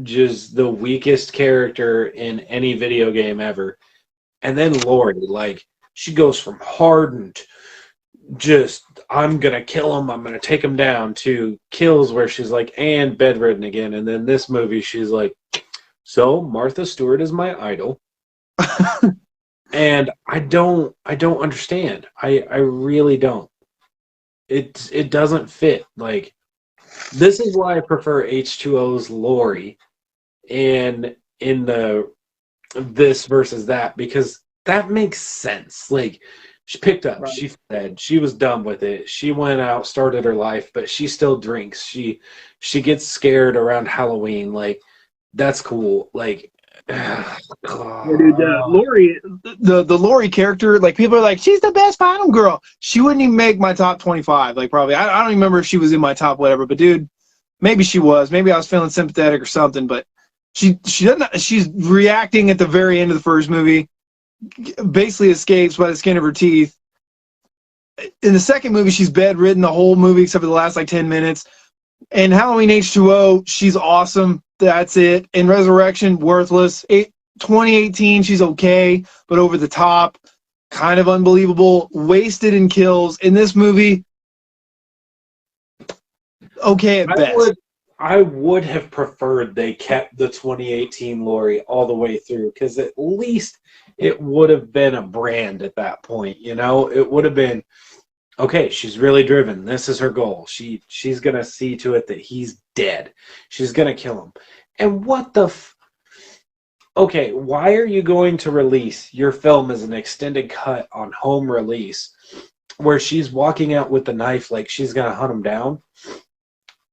just the weakest character in any video game ever. And then Lori, like, she goes from hardened, just, I'm going to kill him, I'm going to take him down, to Kills where she's like, and bedridden again. And then this movie, she's like, so Martha Stewart is my idol. And I don't understand. I really don't. it doesn't fit. Like, this is why I prefer H2O's Lori in the this versus that, because that makes sense. Like, she picked up, Right. she fed, she was done with it. She went out, started her life, but she still drinks. She gets scared around Halloween. Like, that's cool. Like, Yeah, dude, Lori, the Lori character, like people are like, she's the best final girl. She wouldn't even make my top 25. Like probably, I don't even remember if she was in my top whatever. But dude, maybe she was. Maybe I was feeling sympathetic or something. But she doesn't. She's reacting at the very end of the first movie, basically escapes by the skin of her teeth. In the second movie, she's bedridden the whole movie except for the last like 10 minutes. And Halloween H2O, she's awesome. That's it. In Resurrection, worthless. 2018, she's okay, but over the top, kind of unbelievable. Wasted in kills. In this movie, okay at best. I would have preferred they kept the 2018 Lori all the way through, because at least it would have been a brand at that point. You know, it would have been, okay, she's really driven. This is her goal. She's gonna see to it that he's dead. She's gonna kill him. And what the okay, why are you going to release your film as an extended cut on home release where she's walking out with the knife like she's gonna hunt him down,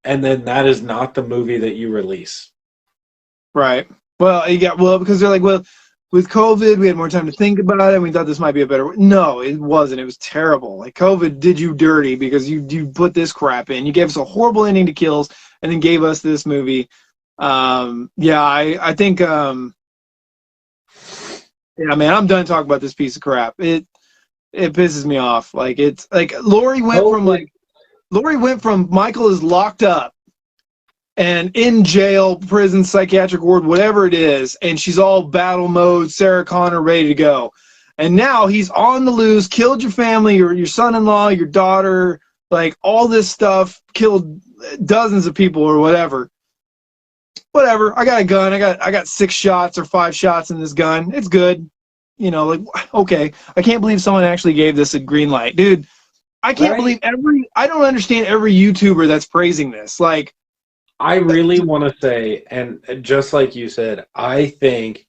and then that is not the movie that you release? Right. Well, because they're like, well, with COVID, we had more time to think about it, and we thought this might be a better. No, it wasn't. It was terrible. Like, COVID did you dirty because you put this crap in. You gave us a horrible ending to Kills, and then gave us this movie. Yeah, I think. Yeah, man, I'm done talking about this piece of crap. It pisses me off. Like, it's like Lori went from Michael is locked up and in jail, prison, psychiatric ward, whatever it is, and she's all battle mode, Sarah Connor, ready to go. And now he's on the loose, killed your family, your son-in-law, your daughter, like all this stuff, killed dozens of people or whatever. Whatever. I got a gun. I got 6 shots or 5 shots in this gun. It's good. You know, like, okay. I can't believe someone actually gave this a green light. Dude, I can't believe I don't understand every YouTuber that's praising this. Like, I really want to say, and just like you said, I think,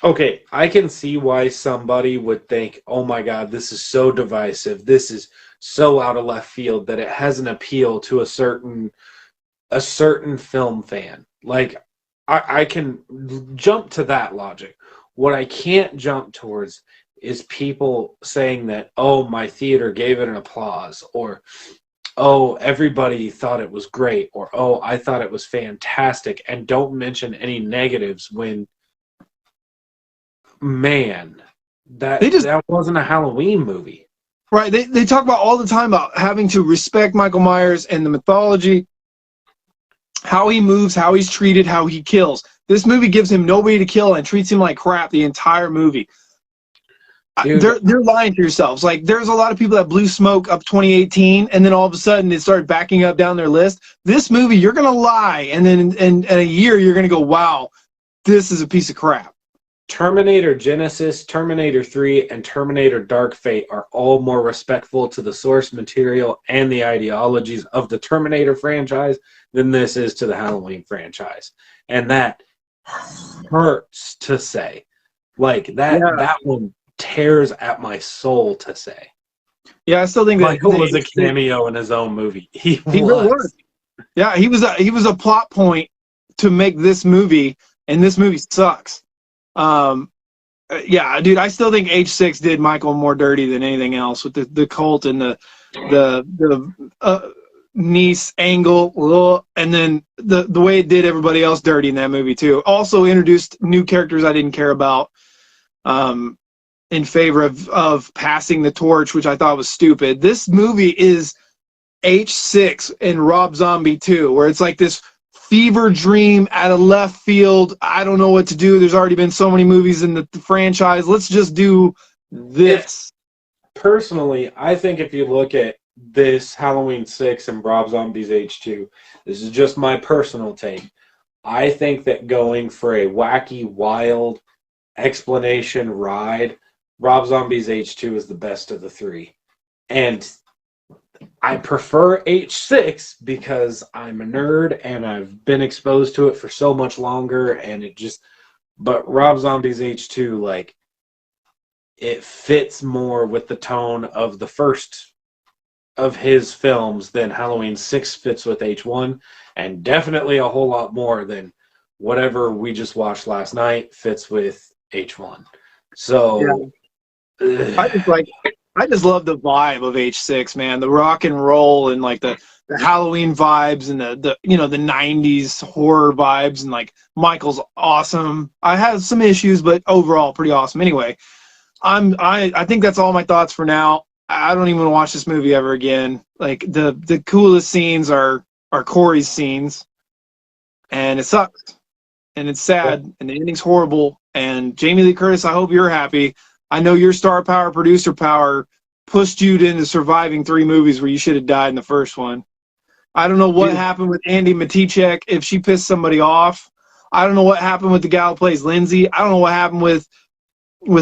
okay, I can see why somebody would think, oh my God, this is so divisive. This is so out of left field that it has an appeal to a certain film fan. Like, I can jump to that logic. What I can't jump towards is people saying that, oh, my theater gave it an applause, or oh, everybody thought it was great, or oh, I thought it was fantastic, and don't mention any negatives when, man, that wasn't a Halloween movie. Right. They talk about all the time about having to respect Michael Myers and the mythology, how he moves, how he's treated, how he kills. This movie gives him nobody to kill and treats him like crap the entire movie. They're lying to yourselves. Like, there's a lot of people that blew smoke up 2018, and then all of a sudden it started backing up down their list. This movie, you're gonna lie, and then in a year you're gonna go, wow, this is a piece of crap. Terminator Genesis, Terminator 3, and Terminator Dark Fate are all more respectful to the source material and the ideologies of the Terminator franchise than this is to the Halloween franchise. And that hurts to say. Like, that one tears at my soul to say. Yeah, I still think that Michael was a cameo in his own movie. He really was. Yeah, he was a plot point to make this movie, and this movie sucks. Yeah, dude, I still think H6 did Michael more dirty than anything else with the cult and the niece angle, and then the way it did everybody else dirty in that movie too. Also introduced new characters I didn't care about, in favor of passing the torch, which I thought was stupid. This movie is H6 and Rob Zombie 2, where it's like this fever dream out of left field. I don't know what to do. There's already been so many movies in the franchise. Let's just do this. Personally, I think if you look at this Halloween 6 and Rob Zombie's H2, this is just my personal take. I think that going for a wacky, wild explanation ride, Rob Zombie's H2 is the best of the three. And I prefer H6 because I'm a nerd and I've been exposed to it for so much longer, and it just. But Rob Zombie's H2, like, it fits more with the tone of the first of his films than Halloween 6 fits with H1, and definitely a whole lot more than whatever we just watched last night fits with H1. So, I just like, I just love the vibe of H6, man. The rock and roll and like the Halloween vibes and the you know the '90s horror vibes, and like Michael's awesome. I have some issues, but overall pretty awesome. Anyway, I think that's all my thoughts for now. I don't even want to watch this movie ever again. Like the coolest scenes are Corey's scenes, and it sucks, and it's sad, and the ending's horrible. And Jamie Lee Curtis, I hope you're happy. I know your star power, producer power, pushed you into surviving 3 movies where you should have died in the first one. I don't know what happened with Andy Matichek, if she pissed somebody off. I don't know what happened with the gal who plays Lindsay. I don't know what happened with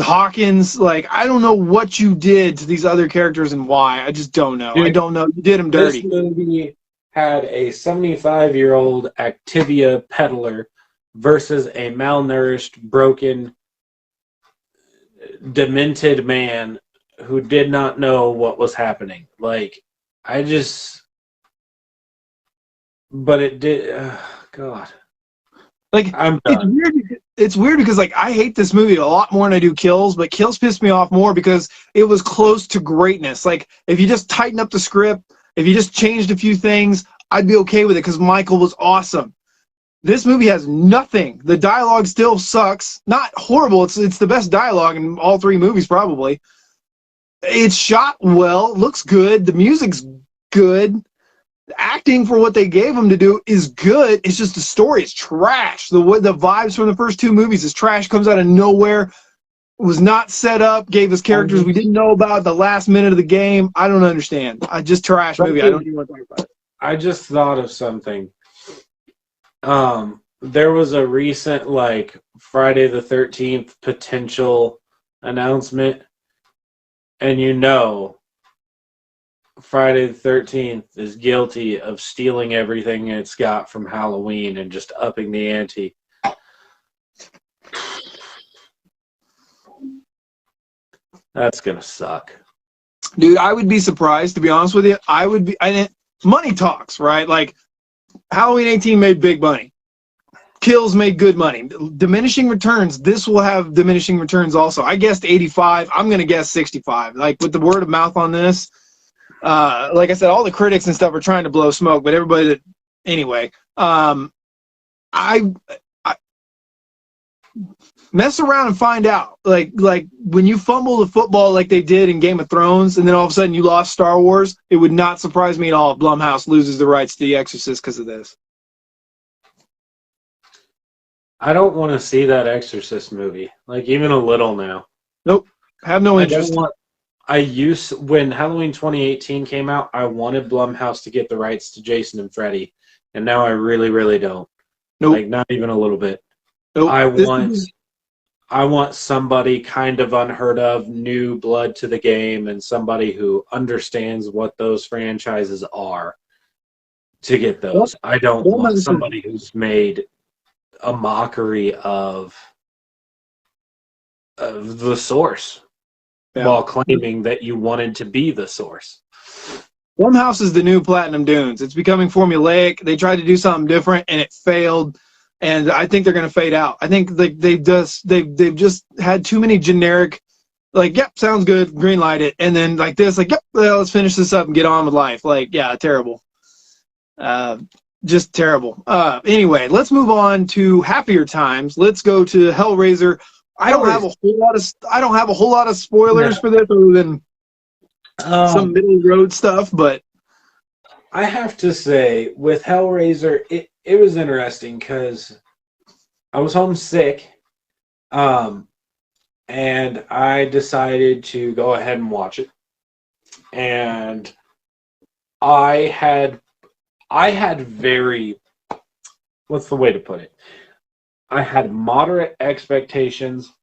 Hawkins. Like, I don't know what you did to these other characters and why. I just don't know. Dude, I don't know. You did them dirty. This movie had a 75-year-old Activia peddler versus a malnourished, broken, demented man who did not know what was happening. Like, I just... But it did... God. Like, I'm it's done. weird. It's weird because, like, I hate this movie a lot more than I do Kills, but Kills pissed me off more because it was close to greatness. Like, if you just tighten up the script, if you just changed a few things, I'd be okay with it because Michael was awesome. This movie has nothing. The dialogue still sucks. Not horrible. It's the best dialogue in all 3 movies, probably. It's shot well, looks good. The music's good. The acting for what they gave him to do is good. It's just the story is trash. The vibes from the first 2 movies is trash. Comes out of nowhere. Was not set up. Gave us characters we didn't know about at the last minute of the game. I don't understand. I just trash movie. I don't even want to talk about it. I just thought of something. There was a recent, like, Friday the 13th potential announcement, and you know Friday the 13th is guilty of stealing everything it's got from Halloween and just upping the ante. That's gonna suck. Dude, I would be surprised, to be honest with you. I would be. Money talks, right? Like, Halloween 18 made big money. Kills made good money. Diminishing returns. This will have diminishing returns also. I guessed 85. I'm going to guess 65. Like, with the word of mouth on this, like I said, all the critics and stuff are trying to blow smoke, but everybody that, anyway, I mess around and find out. Like when you fumble the football like they did in Game of Thrones, and then all of a sudden you lost Star Wars, it would not surprise me at all if Blumhouse loses the rights to The Exorcist because of this. I don't want to see that Exorcist movie, like, even a little now. Nope, have no interest. When Halloween 2018 came out, I wanted Blumhouse to get the rights to Jason and Freddy, and now I really, really don't. Nope. Like, not even a little bit. Nope. I want somebody kind of unheard of, new blood to the game, and somebody who understands what those franchises are to get those. I don't want somebody who's made a mockery of the source while claiming that you wanted to be the source. Blumhouse is the new Platinum Dunes. It's becoming formulaic. They tried to do something different and it failed. And I think they're going to fade out. I think they've just had too many generic, like, yep, sounds good, green light it, and then like this, like, yep, well, let's finish this up and get on with life. Like, yeah, terrible. Just terrible. Anyway, let's move on to happier times. Let's go to Hellraiser. I don't have a whole lot of spoilers for this other than some middle road stuff, but I have to say, with Hellraiser, it was interesting because I was homesick, and I decided to go ahead and watch it. And I had very, what's the way to put it? I had moderate expectations,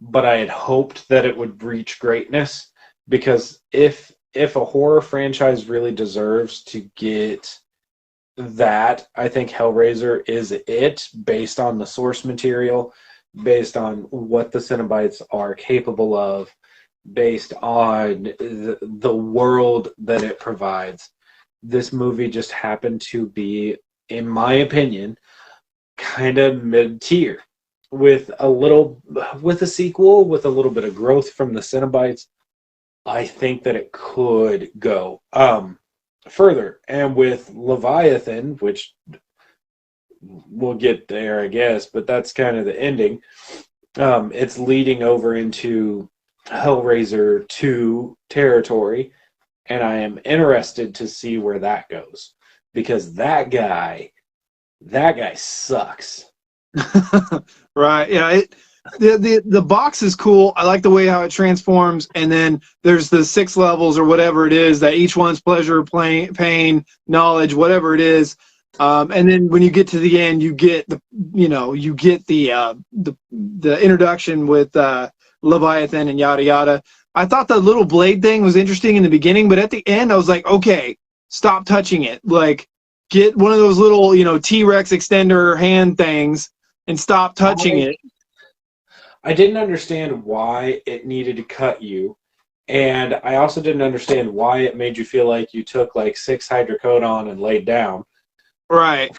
but I had hoped that it would reach greatness, because if if a horror franchise really deserves to get that, I think Hellraiser is it, based on the source material, based on what the Cenobites are capable of, based on the world that it provides. This movie just happened to be, in my opinion, kind of mid-tier. With a sequel, with a little bit of growth from the Cenobites, I think that it could go further. And with Leviathan, which we'll get there, I guess, but that's kind of the ending. It's leading over into Hellraiser 2 territory, and I am interested to see where that goes, because that guy sucks. Right. Yeah. The box is cool. I like the way how it transforms, and then there's the 6 levels or whatever it is that each one's pleasure, pain, knowledge, whatever it is. And then when you get to the end, you get the introduction with Leviathan and yada yada. I thought the little blade thing was interesting in the beginning, but at the end, I was like, okay, stop touching it. Like, get one of those little, T-Rex extender hand things and stop touching it. I didn't understand why it needed to cut you, and I also didn't understand why it made you feel like you took like 6 hydrocodone and laid down. Right.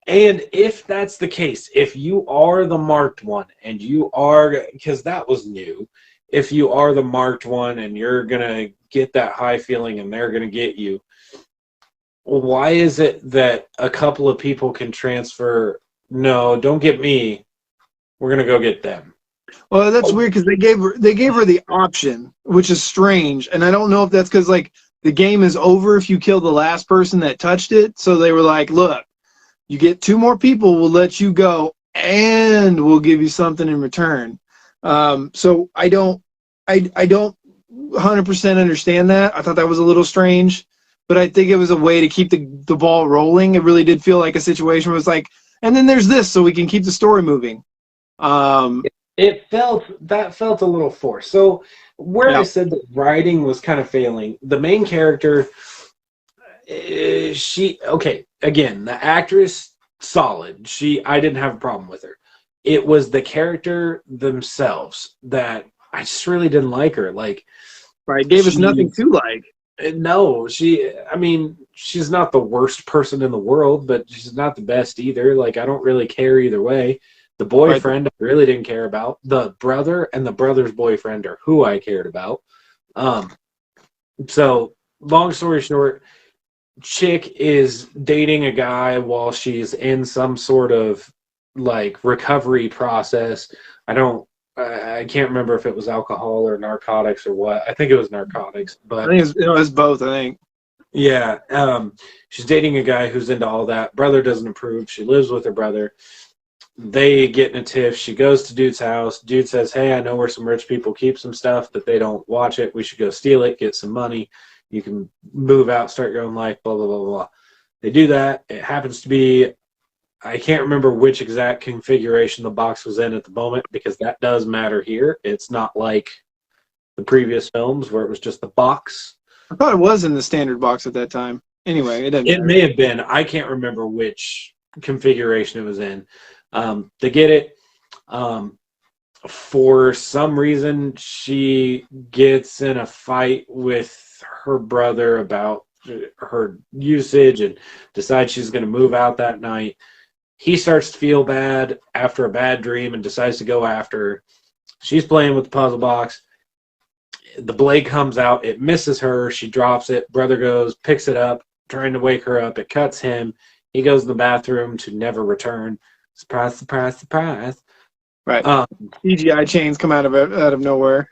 And if that's the case, if you are the marked one, and you are, because that was new, if you are the marked one and you're going to get that high feeling and they're going to get you, why is it that a couple of people can transfer, no, don't get me, we're going to go get them? Well, that's weird, because they gave her the option, which is strange, and I don't know if that's because like the game is over if you kill the last person that touched it. So they were like, "Look, you get 2 more people, we'll let you go, and we'll give you something in return." So I don't 100% understand that. I thought that was a little strange, but I think it was a way to keep the ball rolling. It really did feel like a situation where it's like, and then there's this, so we can keep the story moving. That felt a little forced. So where I said that writing was kind of failing, the main character, again, the actress, solid. I didn't have a problem with her. It was the character themselves that I just really didn't like her. Like, right, gave us nothing to like. No, she's not the worst person in the world, but she's not the best either. Like, I don't really care either way. The boyfriend, I really didn't care about. The brother and the brother's boyfriend are who I cared about. So, long story short, chick is dating a guy while she's in some sort of, like, recovery process. I can't remember if it was alcohol or narcotics or what. I think it was narcotics. But I think it's both, I think. Yeah. She's dating a guy who's into all that. Brother doesn't approve. She lives with her brother. They get in a tiff. She goes to dude's house. Dude says, "Hey, I know where some rich people keep some stuff, but they don't watch it. We should go steal it, get some money. You can move out, start your own life, blah, blah, blah, blah." They do that. It happens to be, I can't remember which exact configuration the box was in at the moment, because that does matter here. It's not like the previous films where it was just the box. I thought it was in the standard box at that time. Anyway, it may have been. I can't remember which configuration it was in. They get it. For some reason, she gets in a fight with her brother about her usage and decides she's going to move out that night. He starts to feel bad after a bad dream and decides to go after her. She's playing with the puzzle box. The blade comes out. It misses her. She drops it. Brother goes, picks it up, trying to wake her up. It cuts him. He goes to the bathroom to never return. Surprise, surprise, surprise. Right. CGI chains come out of nowhere.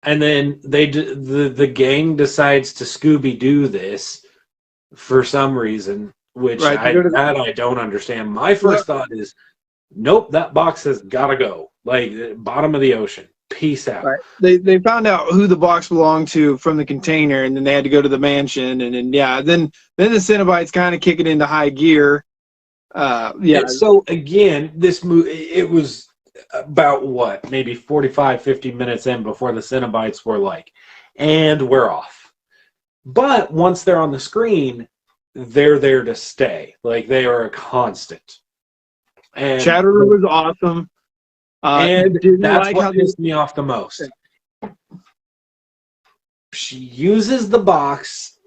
And then the gang decides to Scooby-Doo this for some reason, which I don't understand. My first thought is, nope, that box has got to go. Like, bottom of the ocean. Peace out. Right. They found out who the box belonged to from the container, and then they had to go to the mansion, and then the Cenobites kind of kick it into high gear. And so again, this movie, it was about what, maybe 45, 50 minutes in before the Cenobites were like, and we're off. But once they're on the screen, they're there to stay. Like they are a constant. And Chatterer was awesome. and Didn't that's like what how pissed me off the most. She uses the box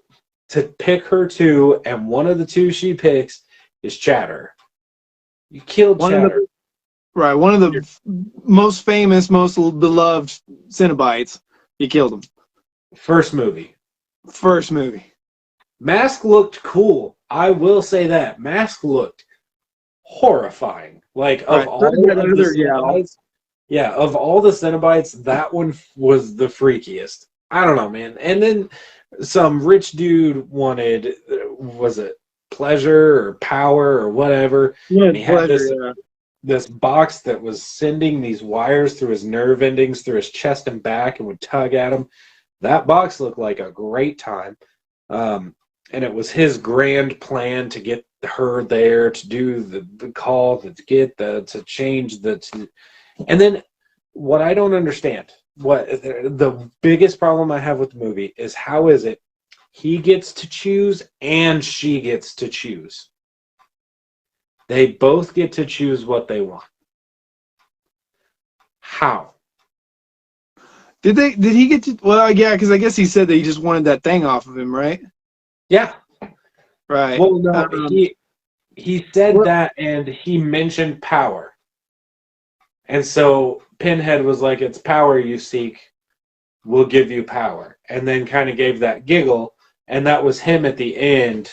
to pick her two, and one of the two she picks is Chatter. You killed Chatter. One of the most famous, most beloved Cenobites. You killed him. First movie. Mask looked cool. I will say that. Mask looked horrifying. Like, of all of the Cenobites, of all the Cenobites, that one was the freakiest. I don't know, man. And then some rich dude wanted, was it pleasure or power or whatever? Yeah, and he had this box that was sending these wires through his nerve endings, through his chest and back, and would tug at him. That box looked like a great time. And it was his grand plan to get her there, to do the call, to get to change and then what I don't understand, what the biggest problem I have with the movie is, how is it he gets to choose and she gets to choose? They both get to choose what they want. How? Did he get to? Well, yeah, because I guess he said that he just wanted that thing off of him, right? Yeah. Right. Well, no, he said that, and he mentioned power. And so Pinhead was like, it's power you seek, we'll give you power. And then kind of gave that giggle, and that was him at the end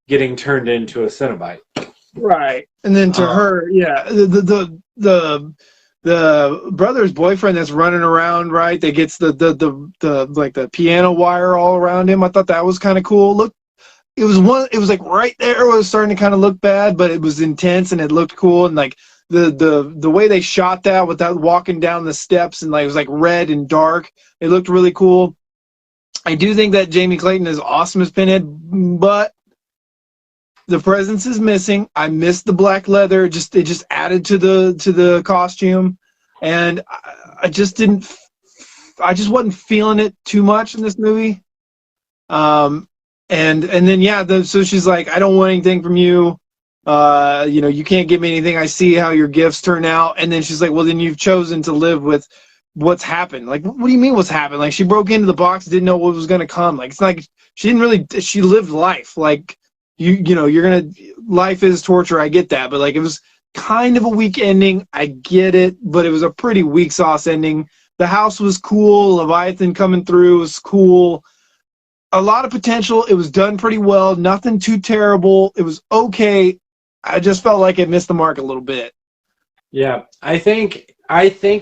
getting turned into a Cenobite. Right. And then to her, yeah, the brother's boyfriend that's running around, right, that gets the like the piano wire all around him. I thought that was kind of cool. Look, it was like right there. It was starting to kind of look bad, but it was intense and it looked cool. And like the way they shot that with that walking down the steps, and like it was like red and dark. It looked really cool. I do think that Jamie Clayton is awesome as Pinhead, but the presence is missing. I missed the black leather. It just added to the costume, and I just wasn't feeling it too much in this movie. And then so she's like, I don't want anything from you. You can't give me anything. I see how your gifts turn out. And then she's like, well, then you've chosen to live with what's happened. Like, what do you mean what's happened? Like, she broke into the box, didn't know what was going to come. Like, it's like she lived life. Like, life is torture. I get that. But like, it was kind of a weak ending. I get it, but it was a pretty weak sauce ending. The house was cool. Leviathan coming through was cool. A lot of potential. It was done pretty well. Nothing too terrible. It was okay. I just felt like it missed the mark a little bit. Yeah, I think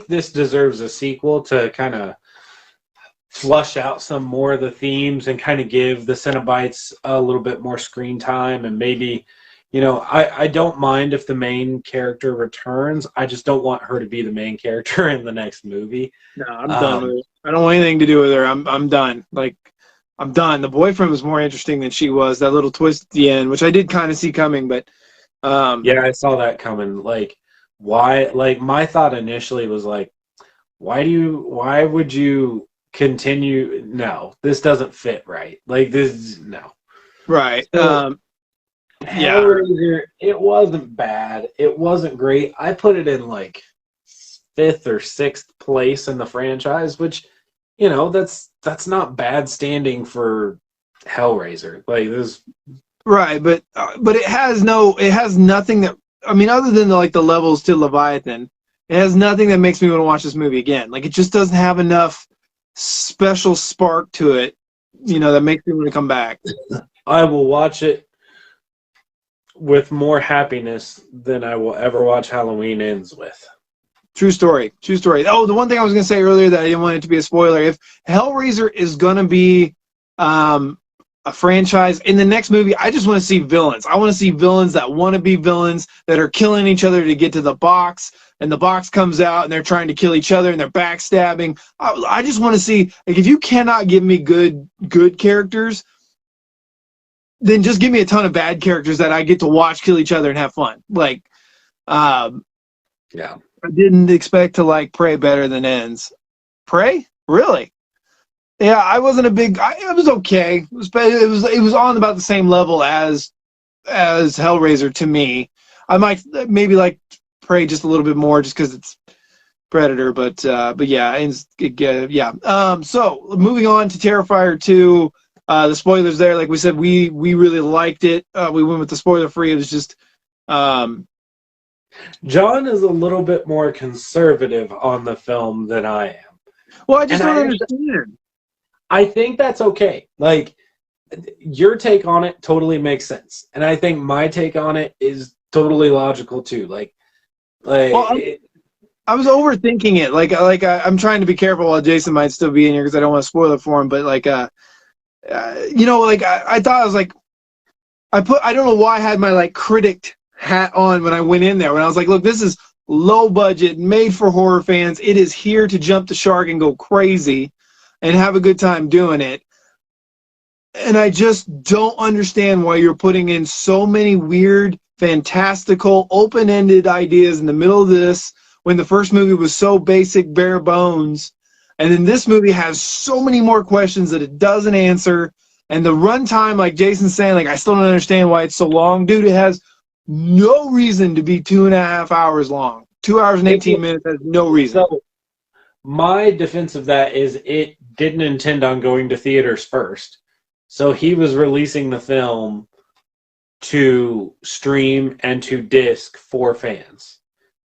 this deserves a sequel to kind of flush out some more of the themes and kind of give the Cenobites a little bit more screen time. And maybe, I don't mind if the main character returns. I just don't want her to be the main character in the next movie. No, I'm done with it. I don't want anything to do with her. I'm done. Like, I'm done. The boyfriend was more interesting than she was. That little twist at the end, which I did kind of see coming, but yeah, I saw that coming. Like, why? Like, my thought initially was like, why would you continue? No, this doesn't fit right. Like, no. Right. So, Hellraiser, it wasn't bad. It wasn't great. I put it in like 5th or 6th place in the franchise, which, that's not bad standing for Hellraiser. Like, this. Right, but it has nothing that, I mean, other than the levels to Leviathan, it has nothing that makes me want to watch this movie again. Like, it just doesn't have enough special spark to it, that makes me want to come back. I will watch it with more happiness than I will ever watch Halloween Ends with. True story. Oh, the one thing I was going to say earlier that I didn't want it to be a spoiler, if Hellraiser is going to be a franchise in the next movie, I just want to see villains. I want to see villains that want to be villains, that are killing each other to get to the box, and the box comes out and they're trying to kill each other and they're backstabbing. I just want to see, like, if you cannot give me good characters, then just give me a ton of bad characters that I get to watch kill each other and have fun. Like, yeah. I didn't expect to like Prey better than Ends. Prey? Really? Yeah, I wasn't a big. It was okay. It was on about the same level as Hellraiser to me. I might maybe like Prey just a little bit more just because it's Predator, but yeah, yeah. So moving on to Terrifier 2. The spoilers there, like we said, we really liked it. We went with the spoiler free. It was just um, John is a little bit more conservative on the film than I am. well, I just And don't understand. I think that's okay. Like, your take on it totally makes sense. And I think my take on it is totally logical too. Well, I was overthinking it. I'm trying to be careful while Jason might still be in here because I don't want to spoil it for him. But I thought I was like, I don't know why I had my like critic hat on when I went in there. When I was like, look, this is low budget, made for horror fans. It is here to jump the shark and go crazy and have a good time doing it. And I just don't understand why you're putting in so many weird, fantastical, open-ended ideas in the middle of this when the first movie was so basic, bare bones. And then this movie has so many more questions that it doesn't answer. And the runtime, like Jason's saying, like, I still don't understand why it's so long. Dude, it has no reason to be 2.5 hours long. 2 hours and 18 minutes has no reason. So my defense of that is it didn't intend on going to theaters first. So he was releasing the film to stream and to disc for fans.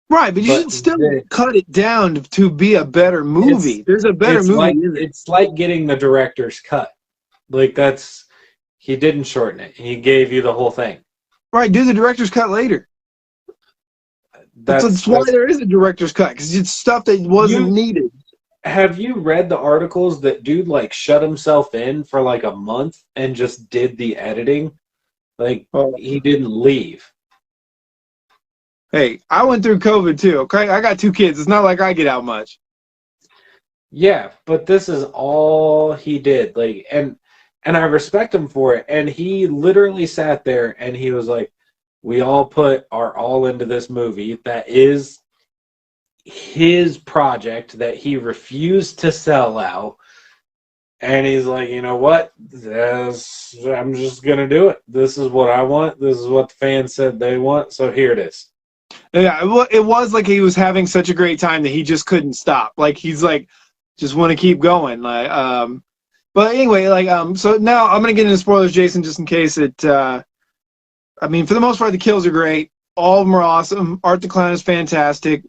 Right, but you should still cut it down to be a better movie. There's a better movie. It's like getting the director's cut. Like, he didn't shorten it. He gave you the whole thing. Right, do the director's cut later. That's why there is a director's cut, because it's stuff that wasn't needed. Have you read the articles that dude like shut himself in for like a month and just did the editing? Like, he didn't leave. Hey, I went through COVID too, okay? I got 2 kids. It's not like I get out much. Yeah, but this is all he did. Like, and I respect him for it. And he literally sat there and he was like, we all put our all into this movie that is his project that he refused to sell out. And he's like, you know what? I'm just going to do it. This is what I want. This is what the fans said they want. So here it is. Yeah, it was like he was having such a great time that he just couldn't stop. Like, he's like, just want to keep going. Like, but anyway, so now I'm going to get into spoilers, Jason, just in case it, I mean, for the most part, the kills are great. All of them are awesome. Art the Clown is fantastic.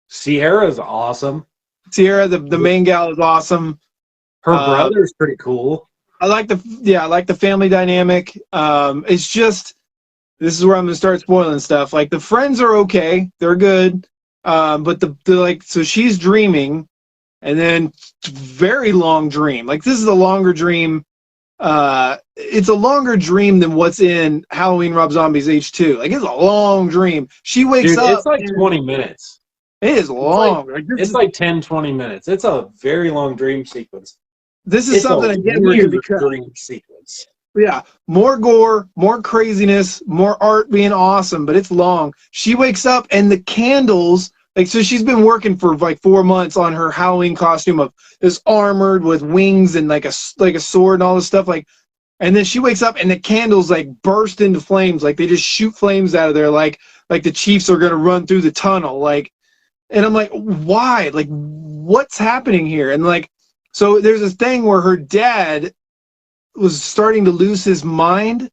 Sierra's awesome. Sierra, the main gal, is awesome. Her brother's pretty cool. I like the family dynamic. It's just, this is where I'm gonna start spoiling stuff. Like, the friends are okay, they're good, but so she's dreaming, and then very long dream. Like, this is a longer dream. It's a longer dream than what's in Halloween Rob Zombie's H2. Like, it's a long dream. She wakes up. It's like 20 minutes. It is long. It's like 10, 20 minutes. It's a very long dream sequence. This is something, again, weird dream sequence. Yeah, more gore, more craziness, more art being awesome, but it's long. She wakes up and the candles, like, so she's been working for like 4 months on her Halloween costume of this armored with wings and like a sword and all this stuff, like, and then she wakes up and the candles like burst into flames, like they just shoot flames out of there, like the Chiefs are gonna run through the tunnel, like, and I'm like, why? Like, what's happening here? And like, so there's this thing where her dad was starting to lose his mind,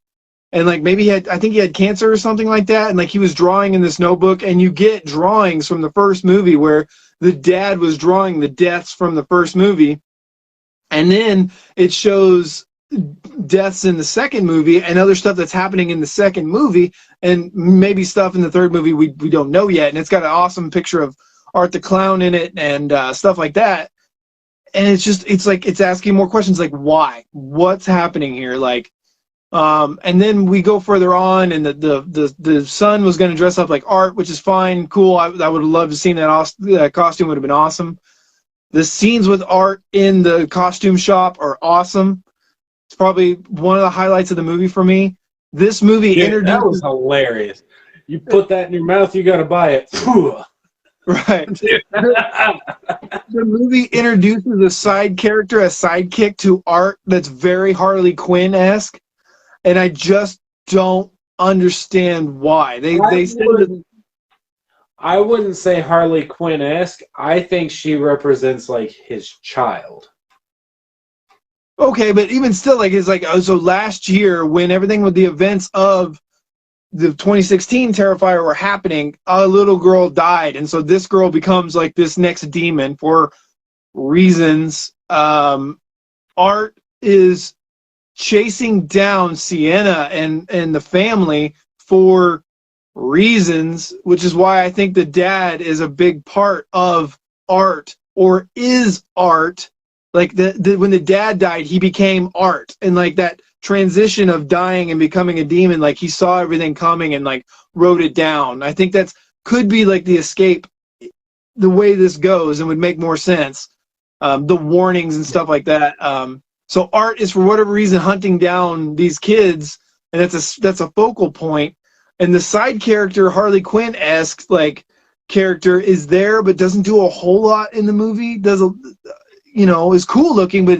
and like maybe I think he had cancer or something like that, and like he was drawing in this notebook, and you get drawings from the first movie where the dad was drawing the deaths from the first movie, and then it shows deaths in the second movie and other stuff that's happening in the second movie, and maybe stuff in the third movie we don't know yet, and it's got an awesome picture of Art the Clown in it and stuff like that. And it's like it's asking more questions, like, why? What's happening here? Like, and then we go further on, and the son was going to dress up like Art, which is fine, cool. I would have loved to seen that costume. Would have been awesome. The scenes with Art in the costume shop are awesome. It's probably one of the highlights of the movie for me. This movie introduced. That was hilarious. You put that in your mouth, you got to buy it. Right. the movie introduces a side character, a sidekick to Art that's very Harley Quinn-esque, and I just don't understand why. They said that, I wouldn't say Harley Quinn-esque. I think she represents like his child. okay, but even still, like it's like so last year when everything with the events of the 2016 Terrifier were happening, a little girl died, and so this girl becomes like this next demon for reasons. Art is chasing down Sienna and the family for reasons, which is why I think the dad is a big part of Art, or is Art. Like when the dad died, he became Art, and like that transition of dying and becoming a demon, like he saw everything coming and like wrote it down. I think that's could be like the escape, the way this goes, and would make more sense. The warnings and stuff like that. So Art is for whatever reason hunting down these kids, and that's a focal point. And the side character, Harley Quinn-esque like character, is there but doesn't do a whole lot in the movie. Does a is cool looking, but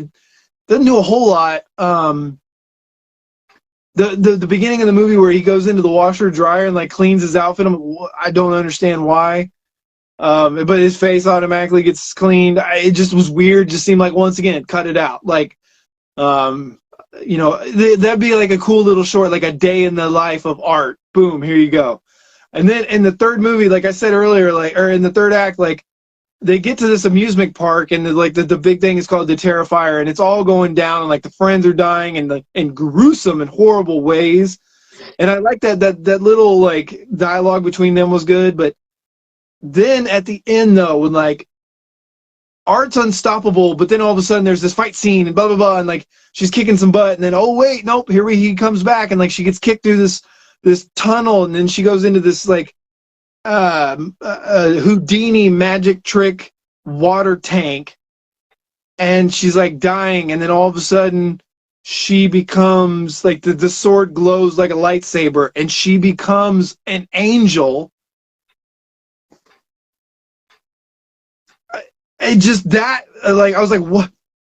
doesn't do a whole lot. The beginning of the movie where he goes into the washer dryer and like cleans his outfit, I don't understand why. But his face automatically gets cleaned. It just was weird. Just seemed like, once again, cut it out. Like, that'd be like a cool little short, like a day in the life of Art. Boom, here you go. And then in the third movie, like I said earlier, or in the third act, like they get to this amusement park, and the big thing is called the Terrifier, and it's all going down, and like the friends are dying in gruesome and horrible ways. And I like that little like dialogue between them was good, but then at the end though, when like Art's unstoppable, but then all of a sudden there's this fight scene and blah blah blah, and like she's kicking some butt, and then oh wait, nope, he comes back, and like she gets kicked through this tunnel, and then she goes into this like Houdini magic trick water tank, and she's like dying, and then all of a sudden she becomes like the sword glows like a lightsaber, and she becomes an angel. And just that, like, I was like,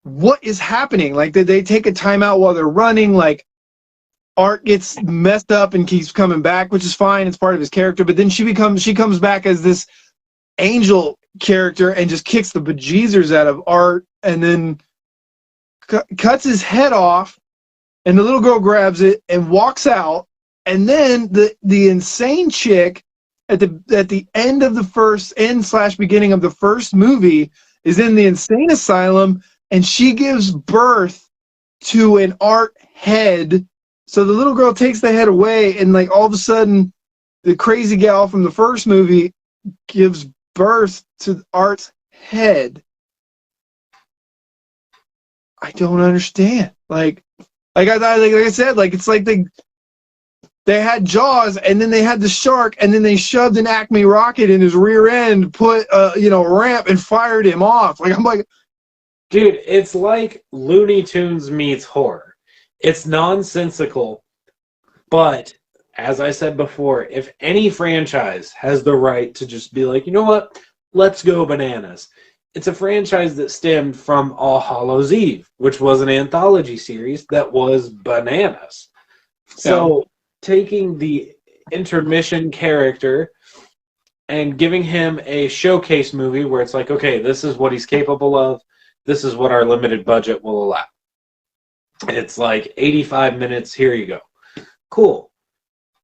what is happening? Like, did they take a timeout while they're running? Like, Art gets messed up and keeps coming back, which is fine. It's part of his character. But then she comes back as this angel character and just kicks the bejesus out of Art, and then cuts his head off, and the little girl grabs it and walks out. And then the insane chick at the end of the beginning of the first movie is in the insane asylum, and she gives birth to an Art head. So the little girl takes the head away, and like all of a sudden the crazy gal from the first movie gives birth to Art's head. I don't understand. Like I said, like it's like they had Jaws, and then they had the shark, and then they shoved an Acme rocket in his rear end, put a ramp, and fired him off. Like I'm like, dude, it's like Looney Tunes meets horror. It's nonsensical, but as I said before, if any franchise has the right to just be like, you know what, let's go bananas. It's a franchise that stemmed from All Hallows Eve, which was an anthology series that was bananas. So taking the intermission character and giving him a showcase movie where it's like, okay, this is what he's capable of. This is what our limited budget will allow. It's like 85 minutes. Here you go. Cool.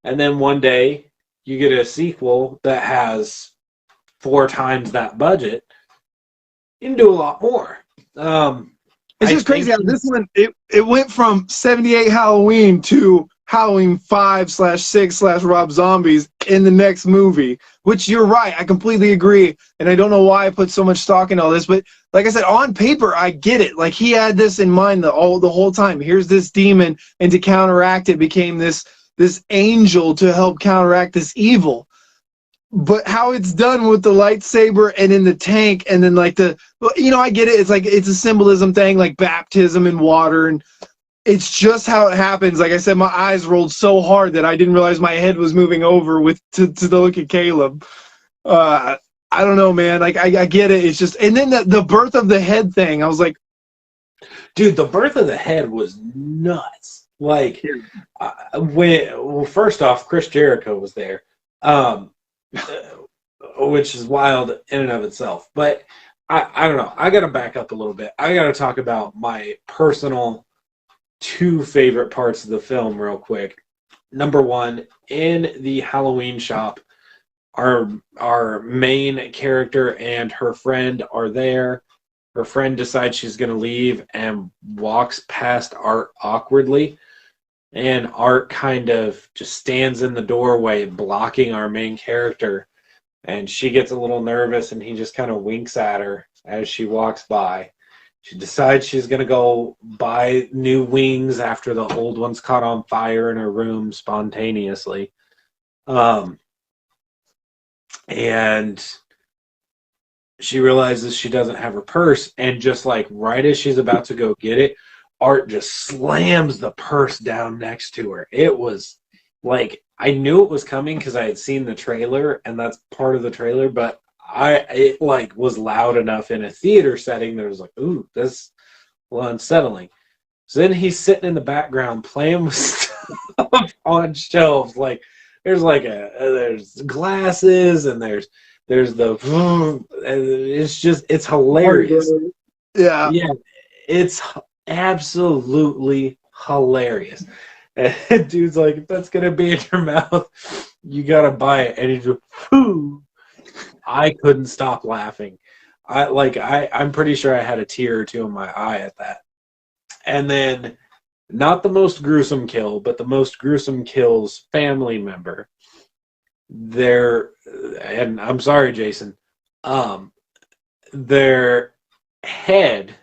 And then one day you get a sequel that has 4 times that budget. You can do a lot more. It's just crazy how this one, it went from 78 Halloween to Halloween 5/6/Rob Zombies in the next movie, which you're right. I completely agree. And I don't know why I put so much stock in all this, but like I said, on paper, I get it. Like he had this in mind the whole time. Here's this demon, and to counteract it became this angel to help counteract this evil. But how it's done with the lightsaber and in the tank, and then like I get it. It's like it's a symbolism thing, like baptism in water, and it's just how it happens. Like I said, my eyes rolled so hard that I didn't realize my head was moving over to look at Caleb. I don't know, man. Like I get it. It's just, and then the birth of the head thing. I was like, dude, the birth of the head was nuts. Like, well, first off, Chris Jericho was there, which is wild in and of itself. But I don't know. I got to back up a little bit. I got to talk about my personal two favorite parts of the film real quick. Number one, in the Halloween shop, our main character and her friend are there. Her friend decides she's going to leave and walks past Art awkwardly. And Art kind of just stands in the doorway blocking our main character. And she gets a little nervous and he just kind of winks at her as she walks by. She decides she's going to go buy new wings after the old ones caught on fire in her room spontaneously. And she realizes she doesn't have her purse, and just like right as she's about to go get it, Art just slams the purse down next to her. It was like, I knew it was coming because I had seen the trailer, and that's part of the trailer, but it like was loud enough in a theater setting that it was like, ooh, this was unsettling. So then he's sitting in the background playing with stuff on shelves. Like there's glasses and there's the, it's hilarious. yeah, it's absolutely hilarious. And dude's like, if that's gonna be in your mouth, you gotta buy it. And he just, whoo! I couldn't stop laughing. I'm pretty sure I had a tear or two in my eye at that. And then, not the most gruesome kill, but the most gruesome kill's family member. And I'm sorry, Jason, their head,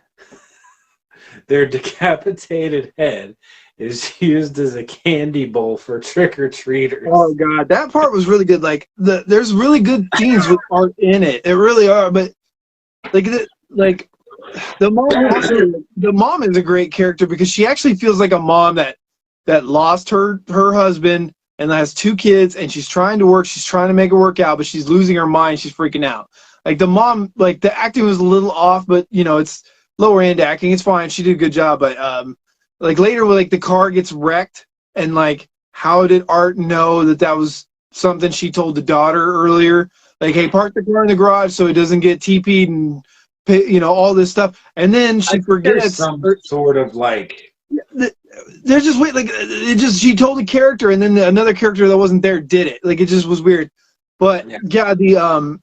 their decapitated head, is used as a candy bowl for trick-or-treaters. Oh god, that part was really good. Like there's really good scenes with Art in it. It really are, but like the mom is a great character because she actually feels like a mom that lost her husband and has two kids, and she's trying to work, she's trying to make it work out, but she's losing her mind, she's freaking out. Like the mom, like the acting was a little off, but you know, it's lower end acting, it's fine, she did a good job. But like later when like the car gets wrecked, and like how did Art know that was something she told the daughter earlier? Like, hey, park the car in the garage so it doesn't get TP'd and, you know, all this stuff. And then she forgets some sort of like, they're just wait, like it just, she told a character and then another character that wasn't there did it. Like it just was weird. But yeah, the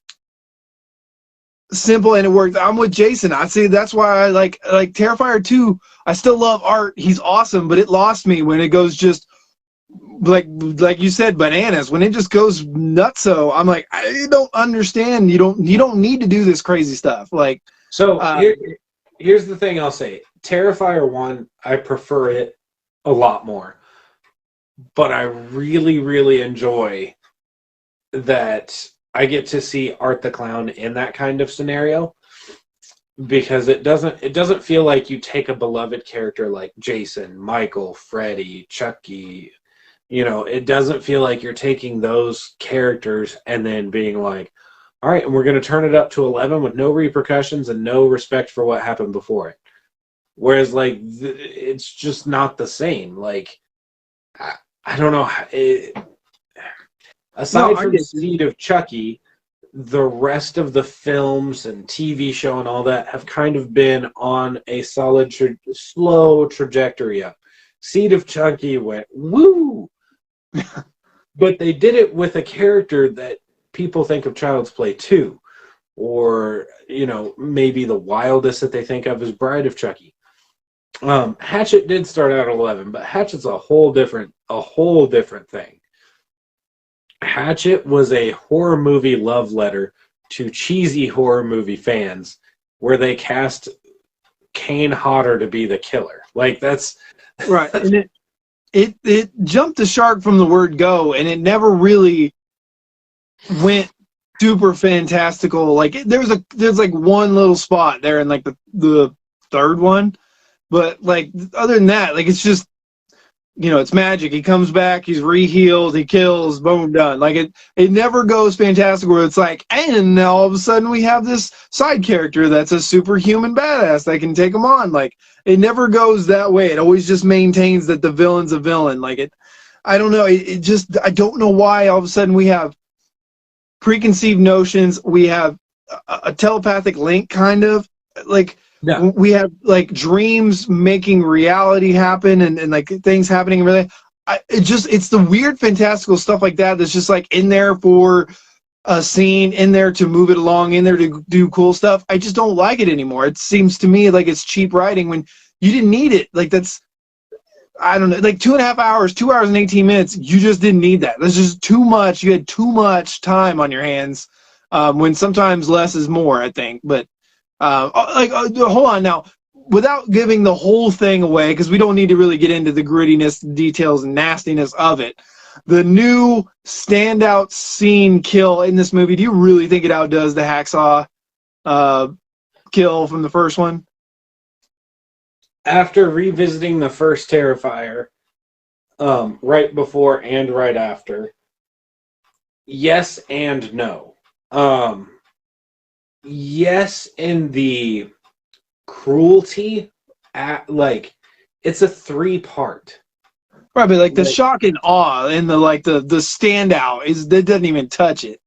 simple, and it worked. I'm with Jason. I see, that's why I like Terrifier 2. I still love Art. He's awesome, but it lost me when it goes just like you said, bananas. When it just goes nutso, I'm like, I don't understand. You don't need to do this crazy stuff. Like, so here's the thing I'll say. Terrifier 1, I prefer it a lot more. But I really, really enjoy that I get to see Art the Clown in that kind of scenario, because it doesn't feel like you take a beloved character like Jason, Michael, Freddy, Chucky. You know, it doesn't feel like you're taking those characters and then being like, all right, and we're going to turn it up to 11 with no repercussions and no respect for what happened before it. Whereas, like, it's just not the same. Like, I don't know. Aside from Seed of Chucky, the rest of the films and TV show and all that have kind of been on a solid, slow trajectory up. Seed of Chucky went, woo! But they did it with a character that people think of Child's Play 2. Or, you know, maybe the wildest that they think of is Bride of Chucky. Hatchet did start out at 11, but Hatchet's a whole different thing. Hatchet was a horror movie love letter to cheesy horror movie fans, where they cast Kane Hodder to be the killer. Like, that's right. And it jumped the shark from the word go, and it never really went super fantastical. Like there's like one little spot there in like the third one, but like other than that, like it's just it's magic. He comes back, he's re-healed, he kills, boom, done. Like it never goes fantastic where it's like, and now all of a sudden we have this side character that's a superhuman badass that can take him on. Like it never goes that way. It always just maintains that the villain's a villain. Like I don't know. It just, I don't know why all of a sudden we have preconceived notions. We have a telepathic link, kind of like. Yeah. We have like dreams making reality happen and like things happening really. It's the weird fantastical stuff like that that's just like in there for a scene, in there to move it along, in there to do cool stuff. I just don't like it anymore. It seems to me like it's cheap writing when you didn't need it. Like that's, I don't know, like 2.5 hours, 2 hours and 18 minutes. You just didn't need that. That's just too much. You had too much time on your hands when sometimes less is more, I think. But hold on now, without giving the whole thing away, because we don't need to really get into the grittiness, details, and nastiness of it. The new standout scene kill in this movie, do you really think it outdoes the hacksaw kill from the first one? After revisiting the first Terrifier, right before and right after, yes and no. Yes, in the cruelty, like it's a 3-part. Right, but like the shock and awe and the standout that doesn't even touch it.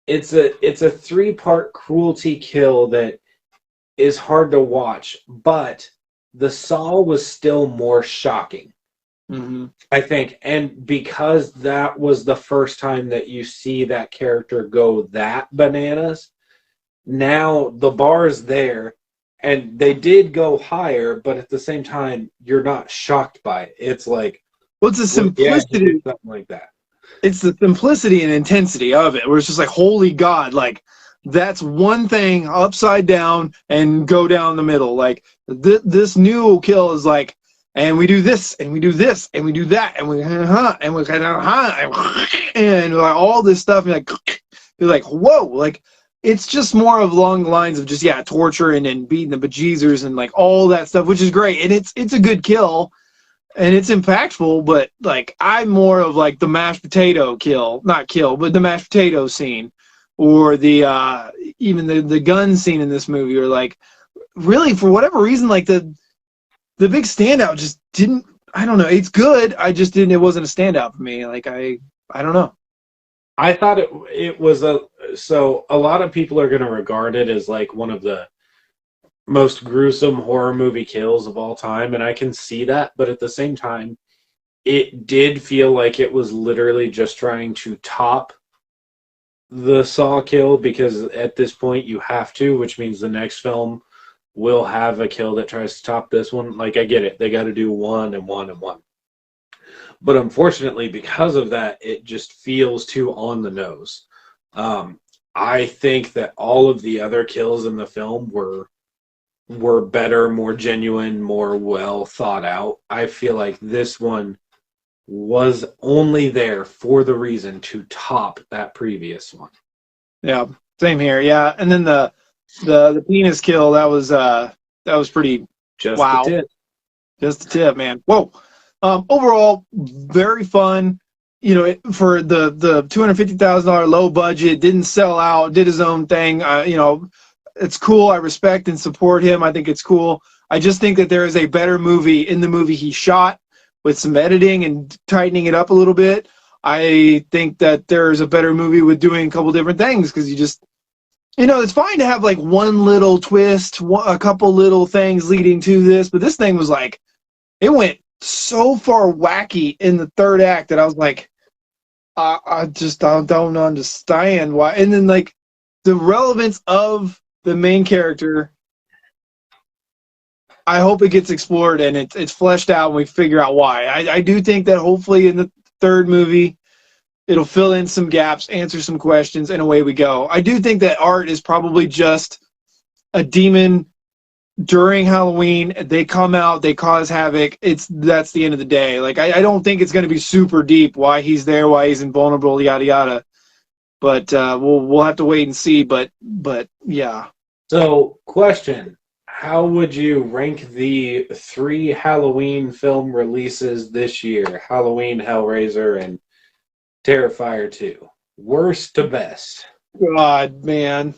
It's a 3-part cruelty kill that is hard to watch, but the Saw was still more shocking. Mm-hmm. I think, and because that was the first time that you see that character go that bananas. Now the bar is there, and they did go higher, but at the same time, you're not shocked by it. It's like, what's the simplicity? Yeah, something like that. It's the simplicity and intensity of it, where it's just like, holy God, like that's one thing upside down and go down the middle. Like this new kill is like, and we do this, and we do this, and we do that, and we and we and like all this stuff. And you're like, whoa, like. It's just more of along the lines of just torture and beating the bejeezers and like all that stuff, which is great, and it's a good kill, and it's impactful. But like I'm more of like the mashed potato kill, not kill, but the mashed potato scene, or the even the gun scene in this movie, or like really for whatever reason, like the big standout just didn't. I don't know. It's good. I just didn't. It wasn't a standout for me. Like I don't know. I thought it was so a lot of people are going to regard it as like one of the most gruesome horror movie kills of all time, and I can see that, but at the same time, it did feel like it was literally just trying to top the Saw kill, because at this point you have to, which means the next film will have a kill that tries to top this one. Like, I get it. They got to do 1 and 1 and 1. But unfortunately, because of that, it just feels too on the nose. I think that all of the other kills in the film were better, more genuine, more well thought out. I feel like this one was only there for the reason to top that previous one. Yeah, same here. Yeah, and then the penis kill, that was pretty. Just wow. The tip. Just the tip, man. Whoa. Overall, very fun. You know, for the $250,000 low budget, didn't sell out, did his own thing. You know, it's cool. I respect and support him. I think it's cool. I just think that there is a better movie in the movie he shot with some editing and tightening it up a little bit. I think that there's a better movie with doing a couple different things, because you just, you know, it's fine to have like one little twist, a couple little things leading to this, but this thing was like, it went so far wacky in the third act that I was like, I just don't understand why. And then like the relevance of the main character, I hope it gets explored and it's fleshed out and we figure out why. I do think that hopefully in the third movie it'll fill in some gaps, answer some questions, and away we go. I do think that Art is probably just a demon during Halloween. They come out, they cause havoc. That's the end of the day. Like I don't think it's going to be super deep why he's there, why he's invulnerable, yada yada. But we'll have to wait and see. But yeah. So, question: how would you rank the 3 Halloween film releases this year? Halloween, Hellraiser, and Terrifier 2. Worst to best. God, man.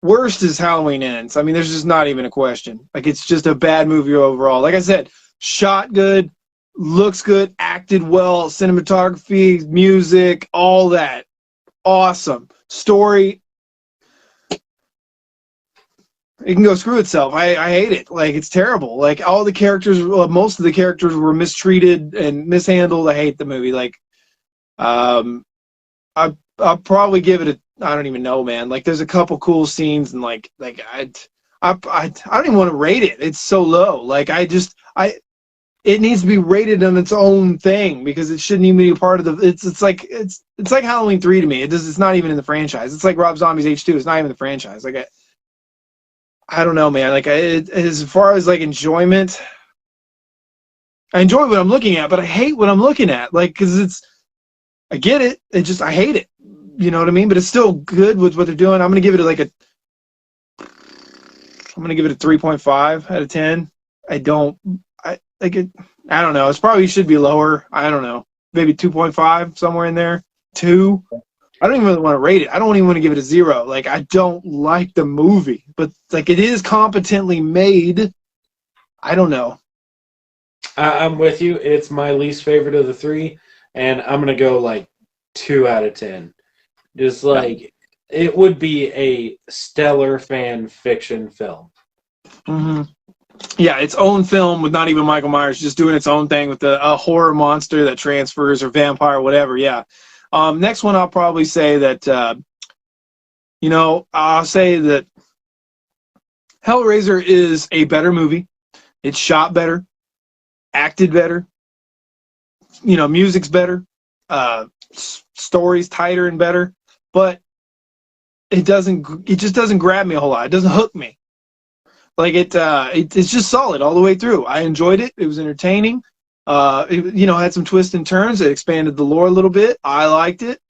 Worst is Halloween Ends. I mean, there's just not even a question. Like, it's just a bad movie overall. Like I said, shot good, looks good, acted well, cinematography, music, all that. Awesome. Story, it can go screw itself. I hate it. Like, it's terrible. Like, all the characters, well, most of the characters were mistreated and mishandled. I hate the movie. Like, I'll probably give it a, I don't even know, man. Like, there's a couple cool scenes, and I don't even want to rate it. It's so low. Like, it needs to be rated on its own thing, because it shouldn't even be a part of the. It's like Halloween 3 to me. It's not even in the franchise. It's like Rob Zombie's H2. It's not even the franchise. Like, I don't know, man. Like, as far as like enjoyment, I enjoy what I'm looking at, but I hate what I'm looking at. Like, because I get it. I hate it. You know what I mean? But it's still good with what they're doing. I'm gonna give it I'm gonna give it a 3.5 out of 10. I don't know. It's probably should be lower. I don't know. Maybe 2.5, somewhere in there. 2. I don't even really want to rate it. I don't even want to give it a 0. Like, I don't like the movie, but like, it is competently made. I don't know. I'm with you. It's my least favorite of the 3, and I'm gonna go like 2 out of 10. Just like, it would be a stellar fan fiction film. Mm-hmm. Yeah, its own film with not even Michael Myers, just doing its own thing with a horror monster that transfers, or vampire, whatever. Yeah. Next one, I'll probably say that, I'll say that Hellraiser is a better movie. It's shot better, acted better, music's better, story's tighter and better, but it just doesn't grab me a whole lot. It doesn't hook me. Like, it's just solid all the way through. I enjoyed it. It was entertaining. It had some twists and turns. It expanded the lore a little bit. I liked it.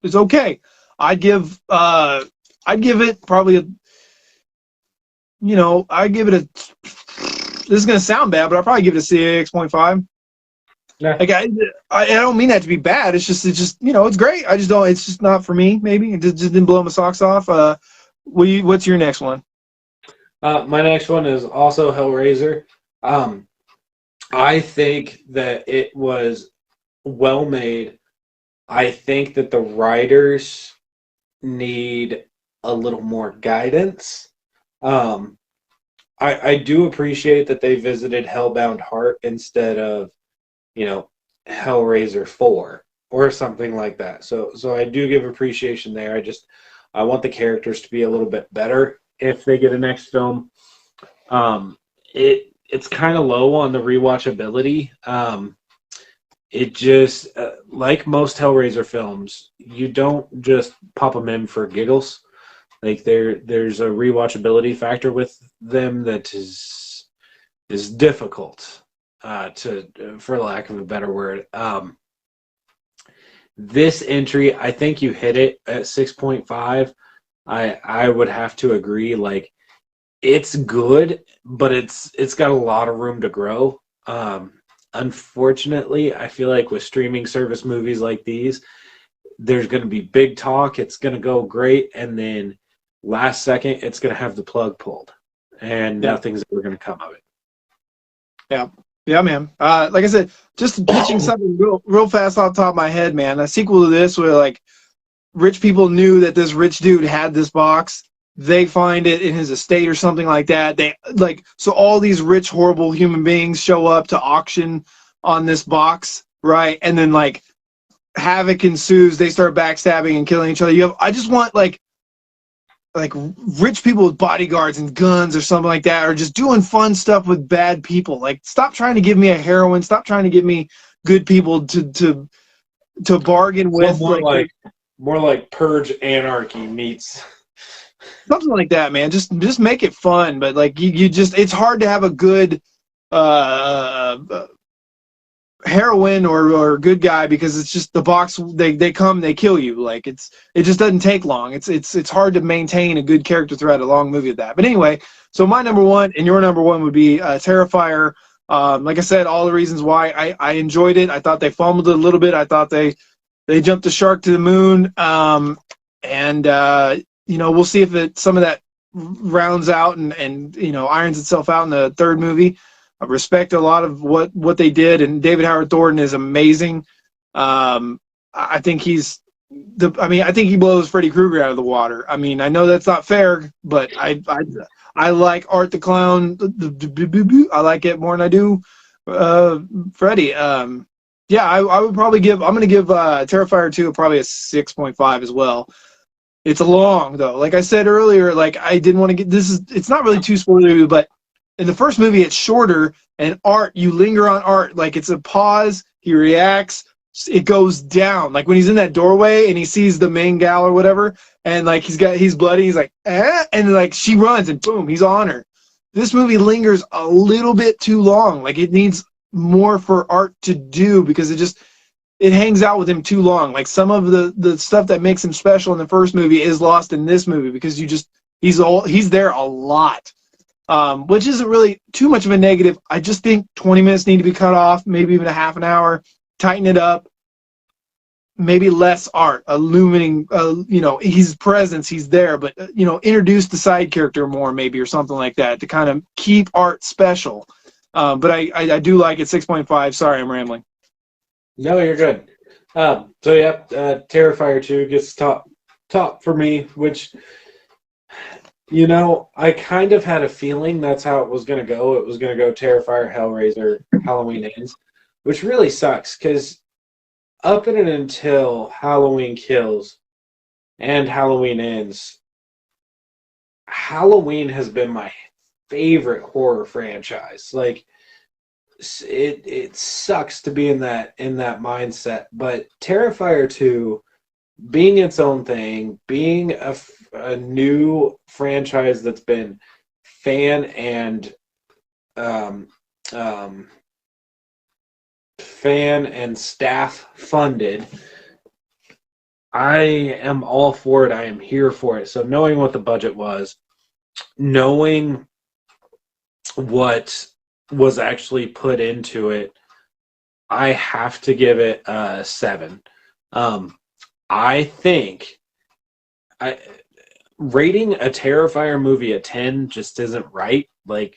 It's okay. I'd give it probably this is gonna sound bad, but I'll probably give it a 6.5. Yeah. Like, I don't mean that to be bad. It's just it's great. I just don't. It's just not for me. Maybe it just didn't blow my socks off. What's your next one? My next one is also Hellraiser. I think that it was well made. I think that the writers need a little more guidance. I do appreciate that they visited Hellbound Heart instead of, Hellraiser 4 or something like that. So I do give appreciation there. I want the characters to be a little bit better if they get a next film. It's kind of low on the rewatchability. It just, like most Hellraiser films, you don't just pop them in for giggles. Like, there's a rewatchability factor with them that is difficult, for lack of a better word. This entry, I think you hit it at 6.5. I would have to agree. Like, it's good, but it's got a lot of room to grow. Unfortunately, I feel like with streaming service movies like these, there's going to be big talk. It's going to go great, and then last second, it's going to have the plug pulled, and nothing's ever going to come of it. Yeah, man. Like I said, just pitching something real fast off the top of my head, man. A sequel to this, where like rich people knew that this rich dude had this box. They find it in his estate or something like that. So all these rich, horrible human beings show up to auction on this box, right? And then like havoc ensues. They start backstabbing and killing each other. I just want like rich people with bodyguards and guns or something like that, or just doing fun stuff with bad people. Like, stop trying to give me a heroine. Stop trying to give me good people to bargain with. So more like Purge Anarchy meets something like that, man. Just make it fun. But like, it's hard to have a good heroine or good guy, because it's just the box. They come, they kill you. Like it just doesn't take long. It's hard to maintain a good character throughout a long movie of that. But anyway, so my number one and your number one would be Terrifier. Like I said, all the reasons why I enjoyed it. I thought they fumbled it a little bit. I thought they jumped the shark to the moon. And we'll see if some of that rounds out and irons itself out in the third movie. I respect a lot of what they did, and David Howard Thornton is amazing. I think I think he blows Freddy Krueger out of the water. I mean, I know that's not fair, but I like Art the Clown. I like it more than I do Freddy. Yeah, I would probably I'm going to give Terrifier 2 probably a 6.5 as well. It's long though. Like I said earlier, like I didn't want to get it's not really too spoilery, but in the first movie it's shorter, and Art, you linger on Art, like it's a pause, he reacts, it goes down. Like when he's in that doorway and he sees the main gal or whatever, and like he's bloody, he's like, eh? And like she runs and boom, he's on her. This movie lingers a little bit too long. Like it needs more for Art to do, because it hangs out with him too long. Like some of the stuff that makes him special in the first movie is lost in this movie, because he's there a lot, which isn't really too much of a negative. I just think 20 minutes need to be cut off, maybe even a half an hour, tighten it up, maybe less Art, illuminating, his presence, he's there, but, introduce the side character more maybe, or something like that, to kind of keep Art special. But I do like it. 6.5. Sorry, I'm rambling. No, you're good. So yeah, Terrifier 2 gets top for me, which, I kind of had a feeling that's how it was going to go. It was going to go Terrifier, Hellraiser, Halloween Ends, which really sucks, because up and until Halloween Kills and Halloween Ends, Halloween has been my favorite horror franchise. Like, it sucks to be in that mindset, but Terrifier 2, being its own thing, being a new franchise that's been fan and staff funded, I am all for it. I am here for it. So knowing what the budget was, knowing what was actually put into it, I have to give it a 7. I think rating a Terrifier movie a 10 just isn't right. Like,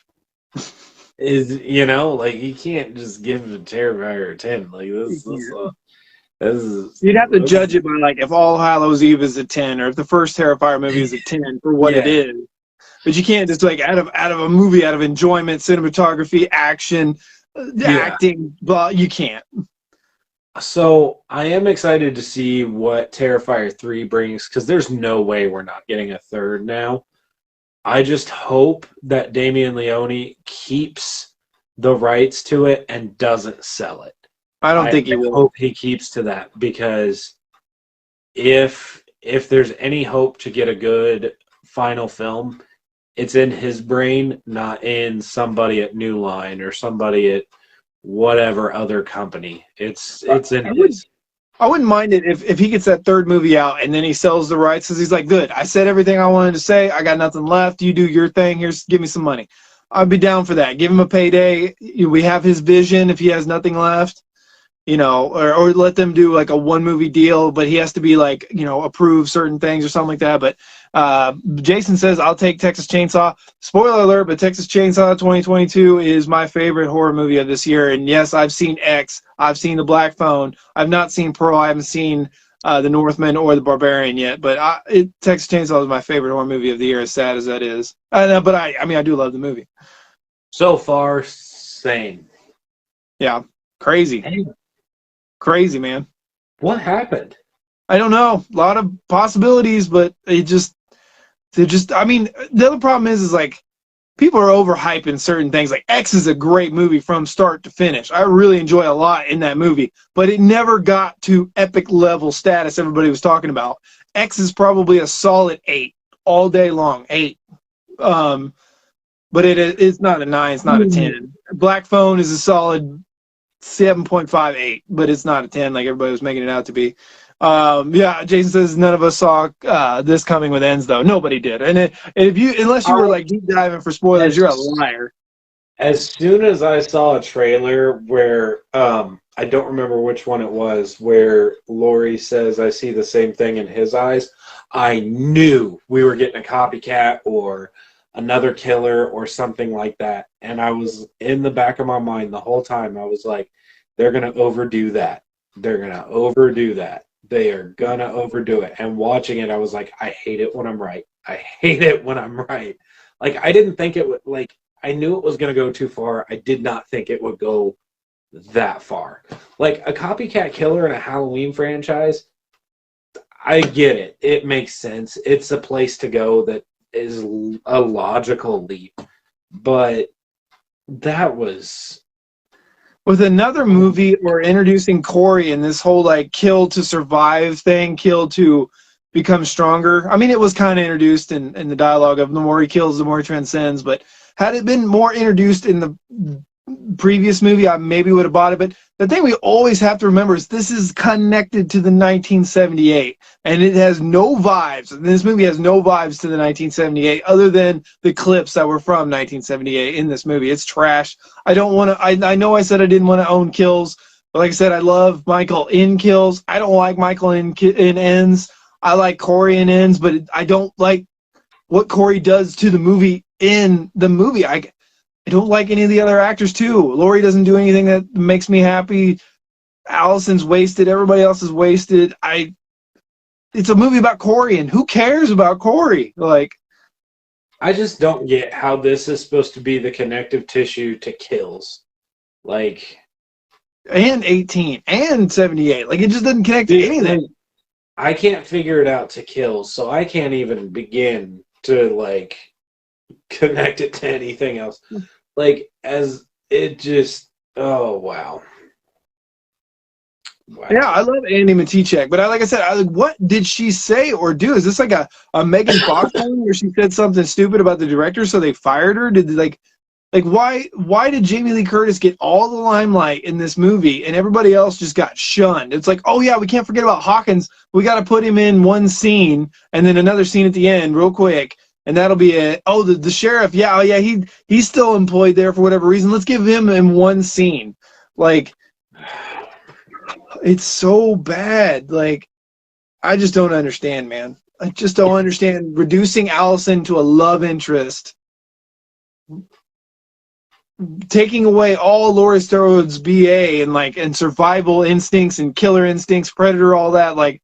like you can't just give a Terrifier a 10. Like this is you'd have to judge it by, like, if All Hallows Eve is a 10, or if the first Terrifier movie is a 10 for what it is. But you can't just, like, out of a movie, out of enjoyment, cinematography, action, acting, blah, you can't. So I am excited to see what Terrifier 3 brings, because there's no way we're not getting a third now. I just hope that Damien Leone keeps the rights to it and doesn't sell it. I don't think he will. I hope he keeps to that, because if there's any hope to get a good final film, it's in his brain, not in somebody at New Line or somebody at whatever other company. It's in his. I wouldn't mind it if he gets that third movie out and then he sells the rights, because he's like, good, I said everything I wanted to say. I got nothing left. You do your thing. Give me some money. I'd be down for that. Give him a payday. We have his vision if he has nothing left. Or let them do like a one movie deal, but he has to be like, approve certain things or something like that. But Jason says, I'll take Texas Chainsaw. Spoiler alert, but Texas Chainsaw 2022 is my favorite horror movie of this year. And yes, I've seen X. I've seen The Black Phone. I've not seen Pearl. I haven't seen The Northman or The Barbarian yet. But Texas Chainsaw is my favorite horror movie of the year, as sad as that is. But I do love the movie. So far, same. Yeah, crazy. Hey. Crazy, man. What happened? I don't know. A lot of possibilities, but the other problem is like, people are overhyping certain things. Like, X is a great movie from start to finish. I really enjoy a lot in that movie, but it never got to epic level status everybody was talking about. X is probably a solid 8 all day long. 8. But it's not a 9. It's not a 10. Black Phone is a solid 7.58, but it's not a 10 like everybody was making it out to be. Yeah, Jason says none of us saw this coming with Ends though. Nobody did, and if you, unless you were like deep diving for spoilers, you're a liar. As soon as I saw a trailer where I don't remember which one it was, where Laurie says, "I see the same thing in his eyes," I knew we were getting a copycat or another killer or something like that. And I was in the back of my mind the whole time. I was like, they're going to overdo that. They're going to overdo that. They are going to overdo it. And watching it, I was like, I hate it when I'm right. I hate it when I'm right. Like, I didn't think it would, like, I knew it was going to go too far. I did not think it would go that far. Like, a copycat killer in a Halloween franchise, I get it. It makes sense. It's a place to go that is a logical leap. But that was... With another movie, we're introducing Corey and this whole, like, kill to survive thing, kill to become stronger. I mean, it was kind of introduced in the dialogue of the more he kills, the more he transcends, but had it been more introduced in the previous movie, I maybe would have bought it. But the thing we always have to remember is this is connected to the 1978, and it has no vibes. This movie has no vibes to the 1978 other than the clips that were from 1978 in this movie. It's trash. I don't want to, I know I said I didn't want to own Kills, but like I said, I love Michael in Kills. I don't like Michael in Ends. I like Corey in Ends, but I don't like what Corey does to the movie in the movie. I don't like any of the other actors too. Laurie doesn't do anything that makes me happy. Allison's wasted. Everybody else is wasted. It's a movie about Corey, and who cares about Corey? Like, I just don't get how this is supposed to be the connective tissue to Kills. Like, and 18 and 78. Like, it just doesn't connect to anything. I can't figure it out to Kills, so I can't even begin to, like, connect it to anything else. Like, as it just, oh, wow. Yeah, I love Andy Matichak, but like I said, what did she say or do? Is this like a Megan Fox thing where she said something stupid about the director, so they fired her? Did like why did Jamie Lee Curtis get all the limelight in this movie and everybody else just got shunned? It's like, oh yeah, we can't forget about Hawkins. We got to put him in one scene and then another scene at the end, real quick. And that'll be it. Oh, the sheriff, yeah, he's still employed there for whatever reason. Let's give him in one scene. Like, it's so bad. Like, I just don't understand, man. I just don't understand reducing Allison to a love interest, taking away all Laurie Strode's BA and survival instincts and killer instincts, predator, all that, like,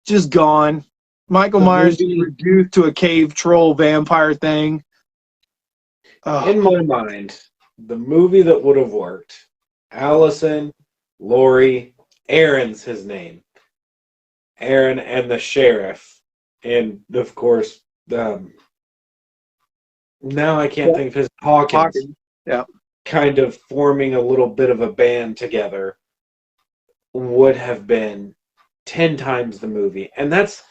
just gone. Michael Myers being reduced to a cave troll vampire thing. In my mind, the movie that would have worked, Allison, Laurie, Aaron's his name. Aaron and the sheriff. And, of course, now I can't think of his Hawkins. Yeah. Kind of forming a little bit of a band together would have been 10 times the movie. And that's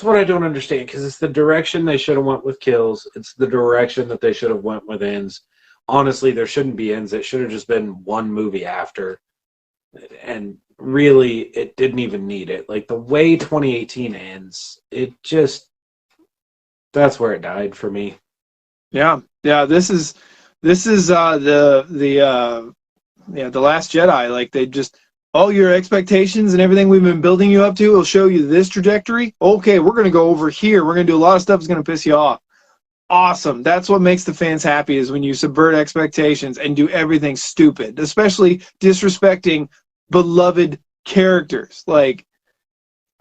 what I don't understand, because it's the direction they should have went with Kills. It's the direction that they should have went with Ends. Honestly, there shouldn't be Ends. It should have just been one movie after. And really, it didn't even need it. Like, the way 2018 ends, it just... That's where it died for me. Yeah. Yeah, this is the Last Jedi. Like, they just... all your expectations and everything we've been building you up to will show you this trajectory. Okay, we're going to go over here. We're going to do a lot of stuff that's going to piss you off. Awesome. That's what makes the fans happy, is when you subvert expectations and do everything stupid, especially disrespecting beloved characters. Like,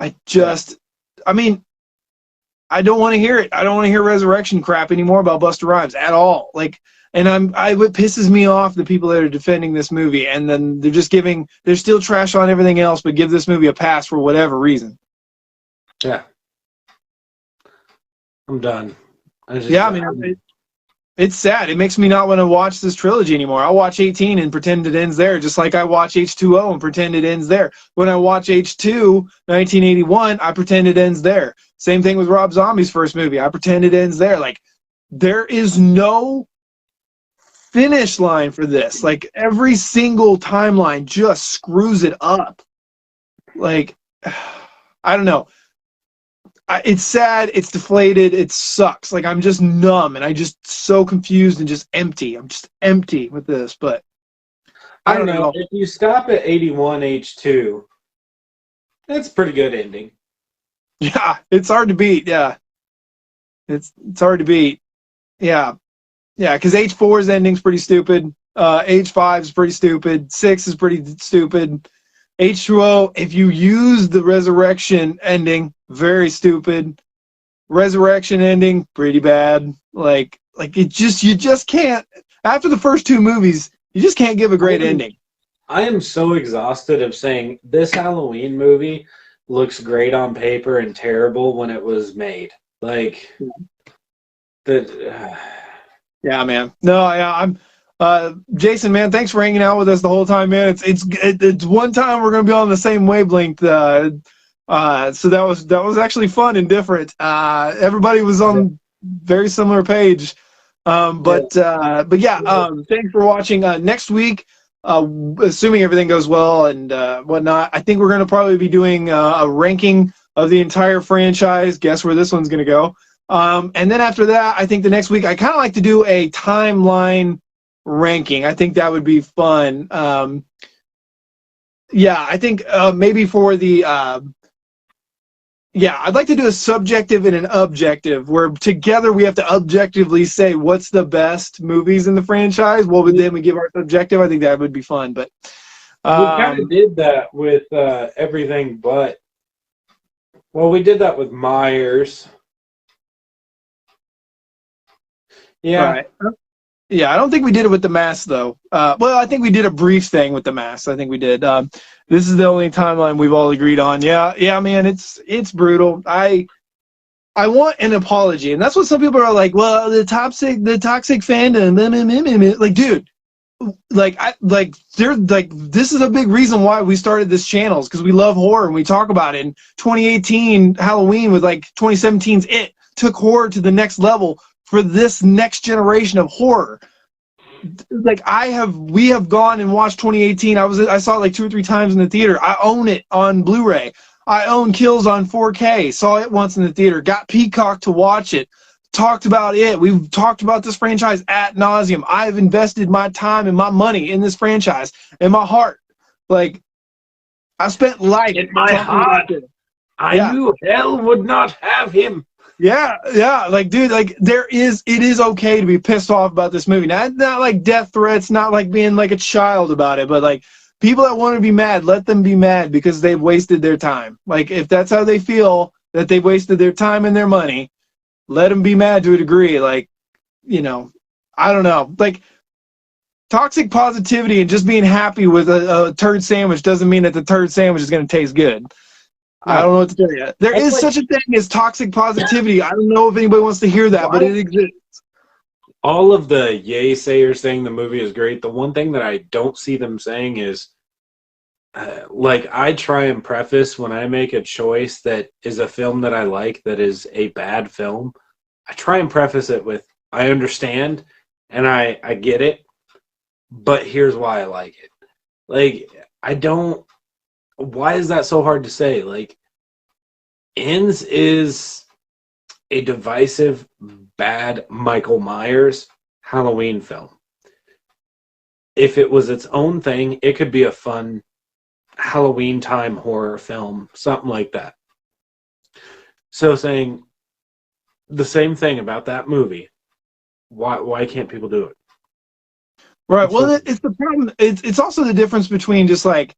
I mean, I don't want to hear it. I don't want to hear resurrection crap anymore about Busta Rhymes at all. Like, and what pisses me off, the people that are defending this movie, and then they're still trash on everything else, but give this movie a pass for whatever reason. Yeah. I'm done. It's sad. It makes me not want to watch this trilogy anymore. I'll watch 18 and pretend it ends there, just like I watch H2O and pretend it ends there. When I watch H2, 1981, I pretend it ends there. Same thing with Rob Zombie's first movie. I pretend it ends there. Like, there is no finish line for this. Like every single timeline just screws it up. Like, I don't know. It's sad. It's deflated. It sucks. Like I'm just numb and I just so confused and just empty. I'm just empty with this. But I don't know. If you stop at 81 H2, that's a pretty good ending. Yeah, it's hard to beat. Yeah, it's hard to beat. Yeah, yeah, because H4's ending's pretty stupid. H5 is pretty stupid. 6 is pretty stupid. H2O, if you use the resurrection ending, very stupid. Resurrection ending, pretty bad. Like you just can't. After the first two movies, you just can't give a great ending. I am so exhausted of saying this Halloween movie looks great on paper and terrible when it was made. Like that. Yeah, man. No, I'm. Jason, man, thanks for hanging out with us the whole time, man. It's one time we're gonna be on the same wavelength. So that was actually fun and different. Everybody was on very similar page. But yeah, thanks for watching. Next week, assuming everything goes well and whatnot, I think we're gonna probably be doing a ranking of the entire franchise. Guess where this one's gonna go. And then after that, I think the next week I kind of like to do a timeline ranking. I think that would be fun. Yeah, I think maybe for the I'd like to do a subjective and an objective where together we have to objectively say what's the best movies in the franchise. Well, then we give our subjective. I think that would be fun. But we kind of did that with everything but. Well, we did that with Myers. Yeah. Right. Yeah, I don't think we did it with the mask though. Well, I think we did a brief thing with the mask. I think we did. This is the only timeline we've all agreed on. Yeah, man, it's brutal. I want an apology, and that's what some people are like. Well, the toxic fandom, like, dude, this is a big reason why we started this channel, is because we love horror and we talk about it. In 2018 Halloween with like 2017's It took horror to the next level for this next generation of horror. Like we have gone and watched 2018. I saw it like 2 or 3 times in the theater. I own it on Blu-ray. I own Kills on 4K. Saw it once in the theater. Got Peacock to watch it. Talked about it. We've talked about this franchise ad nauseum. I've invested my time and my money in this franchise and my heart. Like, I spent life in my heart. I knew hell would not have him. Yeah, like, dude, like, it is okay to be pissed off about this movie. Not like death threats, not like being like a child about it, but like, people that want to be mad, let them be mad because they've wasted their time. Like, if that's how they feel, that they've wasted their time and their money, let them be mad to a degree. Like, you know, I don't know. Like, toxic positivity and just being happy with a turd sandwich doesn't mean that the turd sandwich is going to taste good. I don't know what to tell you. There is such a thing as toxic positivity. I don't know if anybody wants to hear that, but it exists. All of the yay sayers saying the movie is great. The one thing that I don't see them saying is, like, I try and preface when I make a choice that is a film that I like that is a bad film. I try and preface it with, I understand and I get it, but here's why I like it. Like, why is that so hard to say? Like, Ends is a divisive, bad Michael Myers Halloween film. If it was its own thing, it could be a fun Halloween time horror film, something like that. So saying the same thing about that movie, why can't people do it? Right. Well, it's the problem. It's also the difference between just like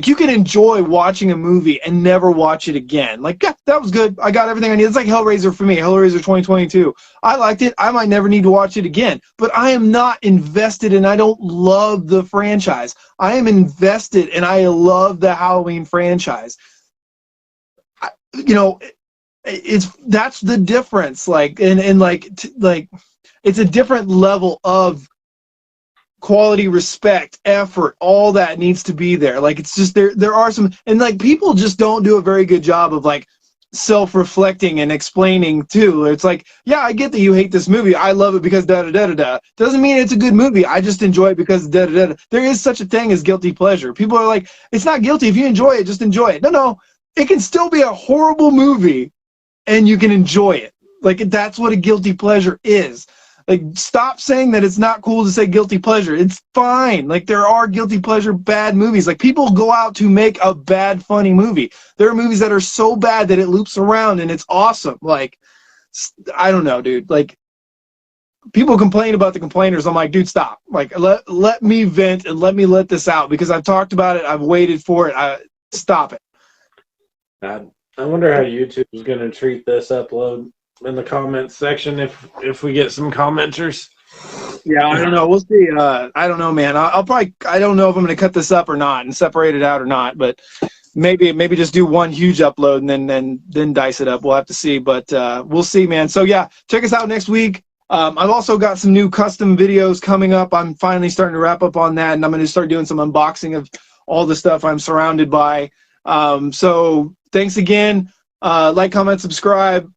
you can enjoy watching a movie and never watch it again. Like, yeah, that was good. I got everything I need. It's like Hellraiser for me. Hellraiser 2022. I liked it. I might never need to watch it again. But I am not invested, and I don't love the franchise. I am invested, and I love the Halloween franchise. That's the difference. Like, and it's a different level of quality, respect, effort, all that needs to be there. Like, it's just there are some, and like, people just don't do a very good job of like self-reflecting and explaining too. It's like, yeah, I get that you hate this movie. I love it because da da da da da. Doesn't mean it's a good movie. I just enjoy it because da da da da. There is such a thing as guilty pleasure. People are like, it's not guilty. If you enjoy it, just enjoy it. No, it can still be a horrible movie and you can enjoy it. Like, that's what a guilty pleasure is. Like, stop saying that it's not cool to say guilty pleasure. It's fine. Like, there are guilty pleasure bad movies. Like, people go out to make a bad, funny movie. There are movies that are so bad that it loops around and it's awesome. Like, I don't know, dude. Like, people complain about the complainers. I'm like, dude, stop. Like, let me vent and let me let this out because I've talked about it. I've waited for it. Stop it. I wonder how YouTube is going to treat this upload in the comments section if we get some commenters. Yeah, I don't know. We'll see. I don't know, man. I'll probably. I don't know if I'm going to cut this up or not and separate it out or not. But maybe just do one huge upload and then dice it up. We'll have to see. But we'll see, man. So yeah, check us out next week. I've also got some new custom videos coming up. I'm finally starting to wrap up on that, and I'm going to start doing some unboxing of all the stuff I'm surrounded by. So thanks again. Like, comment, subscribe.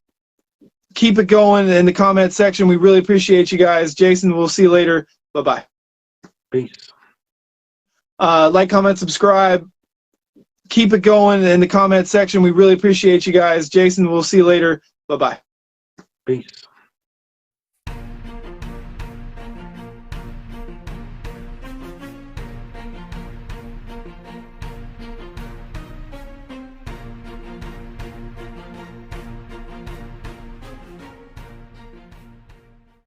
Keep it going in the comment section. We really appreciate you guys. Jason, we'll see you later. Bye-bye. Peace. Like, comment, subscribe. Keep it going in the comment section. We really appreciate you guys. Jason, we'll see you later. Bye-bye. Peace.